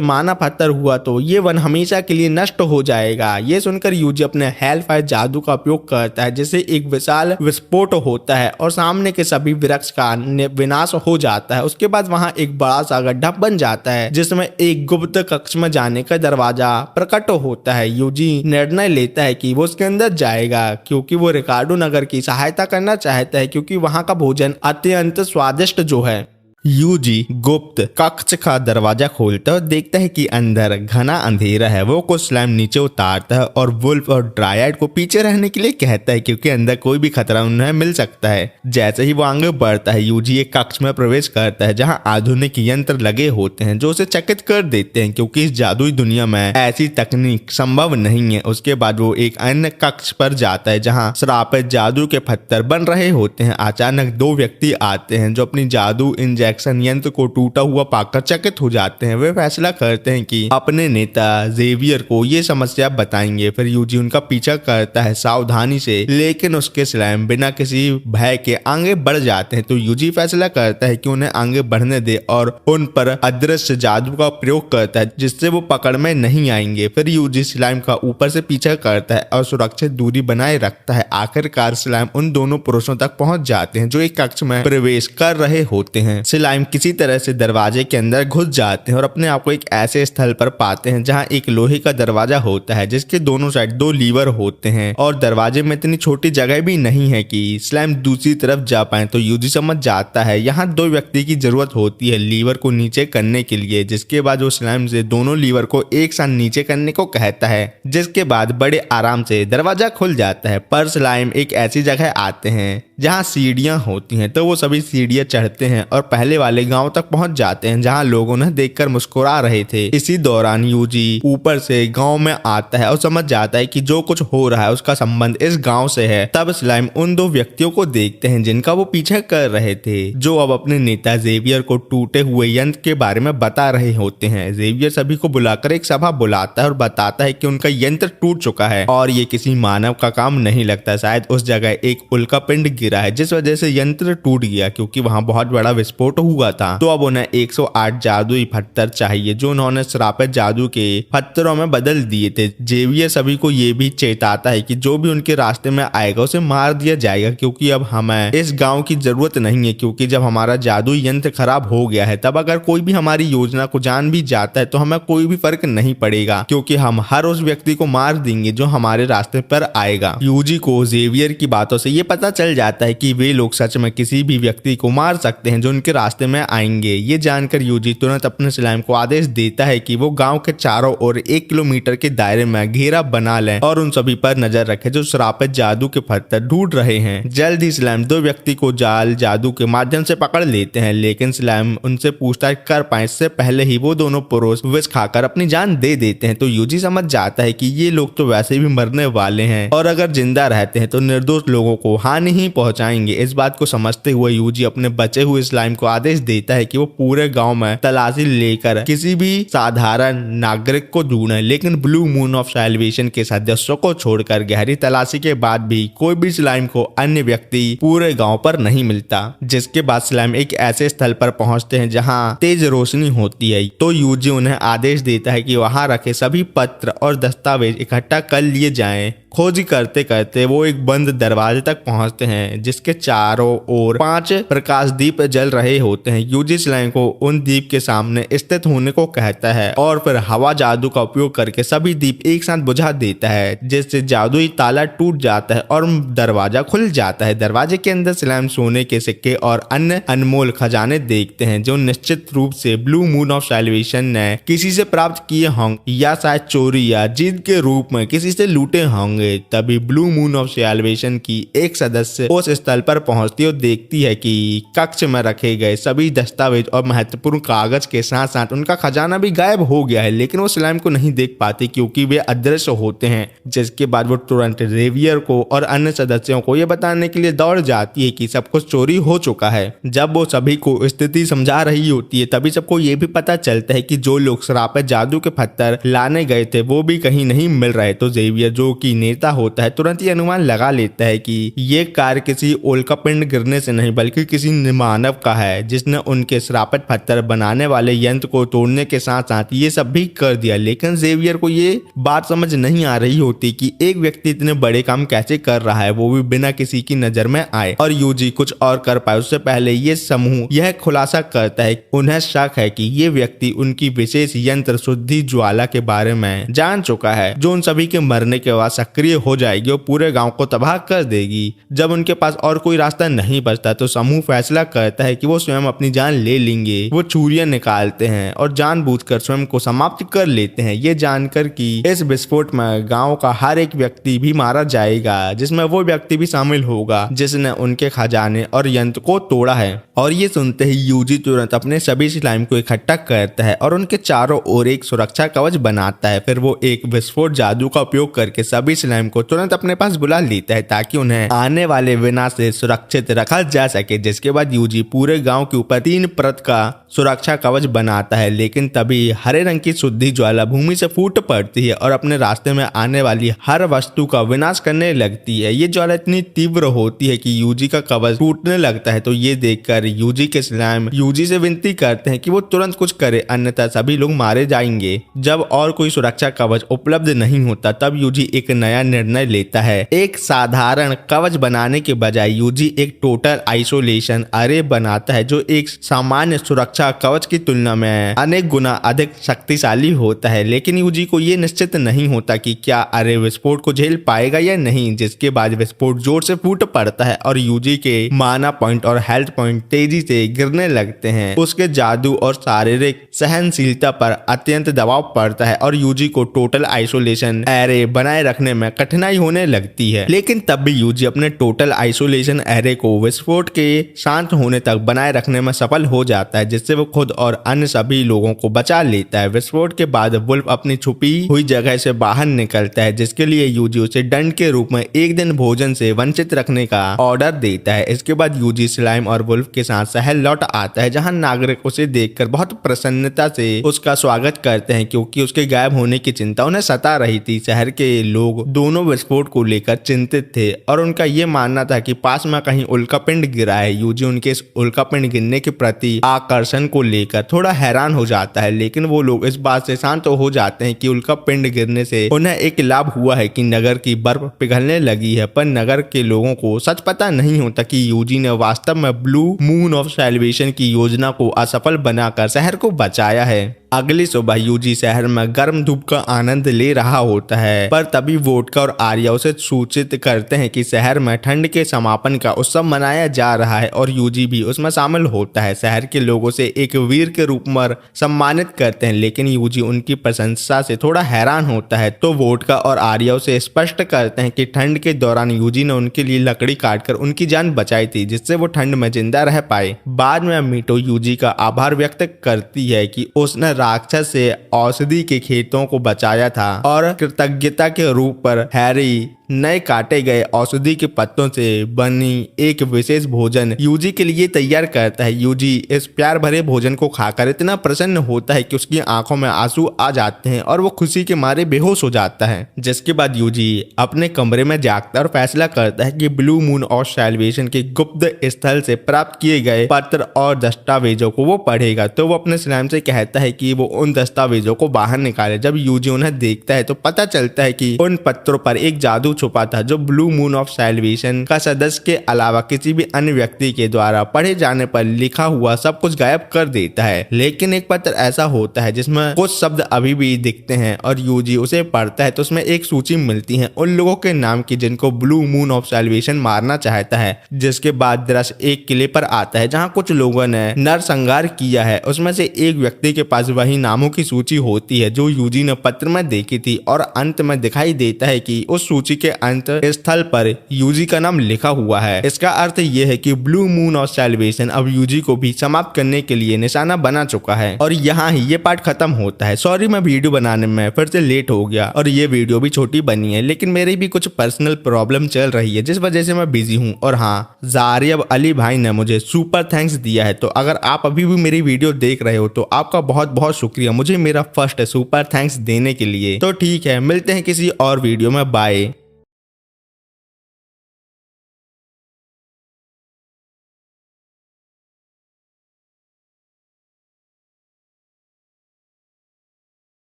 मानव पत्थर हुआ तो ये वन हमेशा के लिए नष्ट हो जाएगा। ये सुनकर यूजी अपने हेलफायर जादू का उपयोग करता है, जिससे एक विशाल विस्फोट होता है और सामने के सभी वृक्ष का विनाश हो जाता है। उसके बाद वहाँ एक बड़ा सा गड्ढा बन जाता है जिसमें एक गुप्त कक्ष में जाने का दरवाजा प्रकट होता है। यूजी निर्णय लेता है कि वो उसके अंदर जाएगा, क्योंकि वो रिकार्डो नगर की सहायता करना चाहता है, क्योंकि वहाँ का भोजन अत्यंत स्वादिष्ट जो है। यूजी गुप्त कक्ष का दरवाजा खोलता है और देखता है कि अंदर घना अंधेरा है। वो कुछ स्लाइम नीचे उतारता है और वुल्फ और ड्रायड को पीछे रहने के लिए कहता है, क्योंकि अंदर कोई भी खतरा उन्हें मिल सकता है। जैसे ही वो आगे बढ़ता है यूजी एक कक्ष में प्रवेश करता है जहां आधुनिक यंत्र लगे होते हैं जो उसे चकित कर देते हैं, क्योंकि इस जादुई दुनिया में ऐसी तकनीक संभव नहीं है। उसके बाद वो एक अन्य कक्ष पर जाता है जहाँ श्रापित जादू के पत्थर बन रहे होते हैं। अचानक दो व्यक्ति आते हैं जो अपनी जादू इंजेक्शन यंत्र को टूटा हुआ पाकर चकित हो जाते हैं। वे फैसला करते हैं कि अपने नेता जेवियर को ये समस्या बताएंगे। फिर यूजी उनका पीछा करता है सावधानी से, लेकिन उसके स्लाइम बिना किसी भय के आगे बढ़ जाते हैं। तो यूजी फैसला करता है कि उन्हें आगे बढ़ने दे और उन पर अदृश्य जादू का प्रयोग करता है जिससे वो पकड़ में नहीं आएंगे। फिर यूजी स्लाइम का ऊपर से पीछा करता है और सुरक्षित दूरी बनाए रखता है। आखिरकार स्लाइम उन दोनों पुरुषों तक पहुंच जाते हैं जो एक कक्ष में प्रवेश कर रहे होते हैं। स्लाइम किसी तरह से दरवाजे के अंदर घुस जाते हैं और अपने आप को एक ऐसे स्थल पर पाते हैं जहां एक लोहे का दरवाजा होता है जिसके दोनों साइड दो लीवर होते हैं और दरवाजे में इतनी छोटी जगह भी नहीं है कि स्लाइम दूसरी तरफ जा पाए। तो यूजी समझ जाता है यहाँ दो व्यक्ति की जरूरत होती है लीवर को नीचे करने के लिए, जिसके बाद वो स्लाइम से दोनों लीवर को एक साथ नीचे करने को कहता है, जिसके बाद बड़े आराम से दरवाजा खुल जाता है। पर स्लाइम एक ऐसी जगह आते हैं जहाँ सीढ़ियां होती हैं, तो वो सभी सीढ़ियां चढ़ते हैं और पहले वाले गांव तक पहुंच जाते हैं जहां लोग उन्हें देखकर मुस्कुरा रहे थे। इसी दौरान यूजी ऊपर से गांव में आता है और समझ जाता है कि जो कुछ हो रहा है उसका संबंध इस गांव से है। तब स्लाइम उन दो व्यक्तियों को देखते हैं जिनका वो पीछा कर रहे थे, जो अब अपने नेता जेवियर को टूटे हुए यंत्र के बारे में बता रहे होते हैं। जेवियर सभी को बुलाकर एक सभा बुलाता है और बताता है कि उनका यंत्र टूट चुका है और ये किसी मानव का काम नहीं लगता। शायद उस जगह एक उल्का पिंड गिरा है जिस वजह से यंत्र टूट गया, क्योंकि वहां बहुत बड़ा विस्फोट हुआ था। तो अब उन्हें 108 जादुई पत्थर चाहिए जो उन्होंने श्रापित जादू के पत्थरों में बदल दिए थे। जेवियर सभी को ये भी चेताता है कि जो भी उनके रास्ते में आएगा उसे मार दिया जाएगा, क्योंकि अब हमें इस गांव की जरूरत नहीं है, क्योंकि जब हमारा जादुई यंत्र खराब हो गया है तब अगर कोई भी हमारी योजना को जान भी जाता है तो हमें कोई भी फर्क नहीं पड़ेगा, क्योंकि हम हर उस व्यक्ति को मार देंगे जो हमारे रास्ते पर आएगा। यूजी को जेवियर की बातों से ये पता चल जाता है कि वे लोग सच में किसी भी व्यक्ति को मार सकते हैं जो उनके रास्ते में आएंगे। ये जानकर यूजी तुरंत अपने स्लाइम को आदेश देता है कि वो गांव के चारों ओर 1 किलोमीटर के दायरे में घेरा बना लें और उन सभी पर नजर रखें जो श्रापित जादू के पत्थर ढूंढ रहे हैं। जल्द ही स्लाइम दो व्यक्ति को जाल जादू के माध्यम से पकड़ लेते हैं, लेकिन स्लाइम उनसे पूछताछ कर पाए इससे पहले ही वो दोनों पुरुष विष खाकर अपनी जान दे देते हैं। तो यूजी समझ जाता है कि ये लोग तो वैसे भी मरने वाले हैं और अगर जिंदा रहते हैं तो निर्दोष लोगों को हानि ही पहुंचाएंगे। इस बात को समझते हुए यूजी अपने बचे हुए स्लाइम को आदेश देता है कि वो पूरे गांव में तलाशी लेकर किसी भी साधारण नागरिक को ढूंढे, लेकिन ब्लू मून ऑफ सैल्वेशन के सदस्यों को छोड़कर गहरी तलाशी के बाद भी कोई भी स्लाइम को अन्य व्यक्ति पूरे गांव पर नहीं मिलता। जिसके बाद स्लाइम एक ऐसे स्थल पर पहुंचते हैं जहां तेज रोशनी होती है, तो यूजी उन्हें आदेश देता है कि वहां रखे सभी पत्र और दस्तावेज इकट्ठा कर लिए जाएं। खोज करते करते वो एक बंद दरवाजे तक पहुंचते हैं जिसके चारों ओर 5 प्रकाश दीप जल रहे होते हैं। यूजी स्लाइम को उन दीप के सामने स्थित होने को कहता है और फिर हवा जादू का उपयोग करके सभी दीप एक साथ बुझा देता है, जिससे जादुई ताला टूट जाता है और दरवाजा खुल जाता है। दरवाजे के अंदर स्लाइम सोने के सिक्के और अन्य अनमोल खजाने देखते हैं जो निश्चित रूप से ब्लू मून ऑफ सैल्वेशन ने किसी से प्राप्त किए होंगे या शायद चोरी या जीत के रूप में किसी से लूटे होंगे। तभी ब्लू मून ऑफ सैल्वेशन की एक सदस्य उस स्थल पर पहुंचती है और देखती है कि कक्ष में रखे गए सभी दस्तावेज और महत्वपूर्ण कागज के साथ साथ उनका खजाना भी गायब हो गया है, लेकिन वो स्लाइम को नहीं देख पाती क्योंकि वे अदृश्य होते हैं। जिसके बाद वो तुरंत जेवियर को और अन्य सदस्यों को यह बताने के लिए दौड़ जाती है कि सब कुछ चोरी हो चुका है। जब वो सभी को स्थिति समझा रही होती है तभी सबको ये भी पता चलता है कि जो लोग श्रापित जादू के पत्थर लाने गए थे वो भी कहीं नहीं मिल रहे। तो जेवियर जो कि नेता होता है तुरंत ये अनुमान लगा लेता है कि ये कार्य किसी उल्कापिंड गिरने से नहीं बल्कि किसी मानव का है जिसने उनके श्रापित पत्थर बनाने वाले यंत्र को तोड़ने के साथ साथ ये सब भी कर दिया। लेकिन जेवियर को ये बात समझ नहीं आ रही होती कि एक व्यक्ति इतने बड़े काम कैसे कर रहा है, वो भी बिना किसी की नजर में आए और यूजी कुछ और कर पाए उससे पहले ये समूह यह खुलासा करता है। उन्हें शक है कि ये व्यक्ति उनकी विशेष यंत्र शुद्धि ज्वाला के बारे में जान चुका है जो उन सभी के मरने के बाद सक्रिय हो जाएगी और पूरे गांव को तबाह कर देगी। जब उनके पास और कोई रास्ता नहीं बचता तो समूह फैसला करता है कि वो स्वयं अपनी जान ले लेंगे। वो छुरियां निकालते हैं और जानबूझकर स्वयं को समाप्त कर लेते हैं, ये जानकर कि इस विस्फोट में गांव का हर एक व्यक्ति भी मारा जाएगा, जिसमें वो व्यक्ति भी शामिल होगा जिसने उनके खजाने और यंत्र को तोड़ा है। और ये सुनते ही यूजी तुरंत अपने सभी स्लाइम को इकट्ठा करता है और उनके चारों ओर एक सुरक्षा कवच बनाता है। फिर वो एक विस्फोट जादू का उपयोग करके सभी स्लाइम को तुरंत अपने पास बुला लेता है ताकि उन्हें आने वाले विनाश से सुरक्षित रखा जा सके। जिसके बाद यूजी पूरे गांव के ऊपर 3 परत का सुरक्षा कवच बनाता है, लेकिन तभी हरे रंग की शुद्धि ज्वाला भूमि से फूट पड़ती है और अपने रास्ते में आने वाली हर वस्तु का विनाश करने लगती है। ये ज्वाला इतनी तीव्र होती है कि यूजी का कवच टूटने लगता है। तो ये देखकर यूजी के स्लाइम यूजी से विनती करते हैं कि वो तुरंत कुछ करे, अन्यथा सभी लोग मारे जाएंगे। जब और कोई सुरक्षा कवच उपलब्ध नहीं होता तब यूजी एक नया निर्णय लेता है। एक साधारण कवच बनाने के बजाय यूजी एक टोटल आइसोलेशन अरे बनाता है जो एक सामान्य सुरक्षा कवच की तुलना में अनेक गुना अधिक शक्तिशाली होता है। लेकिन यूजी को ये निश्चित नहीं होता कि क्या अरे विस्फोट को झेल पाएगा या नहीं। जिसके बाद विस्फोट जोर से फूट पड़ता है और यूजी के माना पॉइंट और हेल्थ पॉइंट तेजी से गिरने लगते हैं। उसके जादू और शारीरिक सहनशीलता पर अत्यंत दबाव पड़ता है और यूजी को टोटल आइसोलेशन एरे बनाए रखने में कठिनाई होने लगती है। लेकिन तब भी यूजी अपने टोटल आइसोलेशन एरे को विस्फोट के शांत होने तक बनाए रखने में सफल हो जाता है, जिससे वो खुद और अन्य सभी लोगों को बचा लेता है। विस्फोट के बाद वुल्फ अपनी छुपी हुई जगह से बाहर निकलता है, जिसके लिए यूजी उसे दंड के रूप में एक दिन भोजन से वंचित रखने का ऑर्डर देता है। इसके बाद यूजी स्लाइम और वुल्फ के साथ शहर लौट आता है, जहां नागरिक उसे देखकर बहुत प्रसन्नता से उसका स्वागत करते हैं क्योंकि उसके गायब होने की चिंता उन्हें सता रही थी। शहर के लोग दोनों विस्फोट को लेकर चिंतित थे और उनका यह मानना था कि पास में कहीं उल्कापिंड गिरा है। यूजी उनके इस उल्कापिंड गिरने के प्रति आकर्षण को लेकर थोड़ा हैरान हो जाता है, लेकिन वो लोग इस बात से शांत हो जाते हैं कि उल्कापिंड गिरने से उन्हें एक लाभ हुआ है कि नगर की बर्फ पिघलने लगी है। पर नगर के लोगों को सच पता नहीं होता कि यूजी ने वास्तव में ब्लू मून ऑफ सैल्वेशन की योजना को असफल बनाकर शहर को बचाया है। अगली सुबह यूजी शहर में गर्म धूप का आनंद ले रहा होता है, पर तभी वोडका और आर्या उसे सूचित करते हैं कि शहर में ठंड के समापन का उत्सव मनाया जा रहा है और यूजी भी उसमें शामिल होता है। शहर के लोगों से एक वीर के रूप में सम्मानित करते हैं, लेकिन यूजी उनकी प्रशंसा से थोड़ा हैरान होता है। तो वोडका और आर्या उसे स्पष्ट करते हैं कि ठंड के दौरान यूजी ने उनके लिए लकड़ी काटकर उनकी जान बचाई थी, जिससे वो ठंड में जिंदा रह पाए। बाद में मीटो यूजी का आभार व्यक्त करती है कि उसने राक्षस से औषधि के खेतों को बचाया था और कृतज्ञता के रूप पर हैरी नए काटे गए औषधि के पत्तों से बनी एक विशेष भोजन यूजी के लिए तैयार करता है। यूजी इस प्यार भरे भोजन को खाकर इतना प्रसन्न होता है कि उसकी आंखों में आंसू आ जाते हैं और वो खुशी के मारे बेहोश हो जाता है। जिसके बाद यूजी अपने कमरे में जागता और फैसला करता है कि ब्लू मून और सैल्वेशन के गुप्त स्थल से प्राप्त किए गए पत्र और दस्तावेजों को वो पढ़ेगा। तो वो अपने स्लाइम से कहता है कि वो उन दस्तावेजों को बाहर निकाले। जब यूजी उन्हें देखता है तो पता चलता है कि उन पत्रों पर एक जादू छुपा था जो ब्लू मून ऑफ सैल्वेशन का सदस्य के अलावा किसी भी अन्य व्यक्ति के द्वारा पढ़े जाने पर लिखा हुआ सब कुछ गायब कर देता है। लेकिन एक पत्र ऐसा होता है जिसमें कुछ शब्द अभी भी दिखते हैं और यूजी उसे पढ़ता है तो उसमें एक सूची मिलती है उन लोगों के नाम की जिनको ब्लू मून ऑफ सैल्वेशन मारना चाहता है। जिसके बाद दृश्य एक किले पर आता है जहाँ कुछ लोगों ने नरसंहार किया है। उसमें से एक व्यक्ति के पास वही नामों की सूची होती है जो यूजी ने पत्र में देखी थी और अंत में दिखाई देता है कि उस सूची के अंत स्थल पर यूजी का नाम लिखा हुआ है। इसका अर्थ यह है कि ब्लू मून ऑफ सैल्वेशन अब यूजी को भी समाप्त करने के लिए निशाना बना चुका है। और यहाँ ही ये पार्ट खत्म होता है। सॉरी, मैं वीडियो बनाने में फिर से लेट हो गया और ये वीडियो भी छोटी बनी है, लेकिन मेरी भी कुछ पर्सनल प्रॉब्लम चल रही है जिस वजह से मैं बिजी हूँ। और हाँ, जारिब अली भाई ने मुझे सुपर थैंक्स दिया है, तो अगर आप अभी भी मेरी वीडियो देख रहे हो तो आपका बहुत बहुत शुक्रिया मुझे मेरा फर्स्ट सुपर थैंक्स देने के लिए। तो ठीक है, मिलते हैं किसी और वीडियो में। बाय।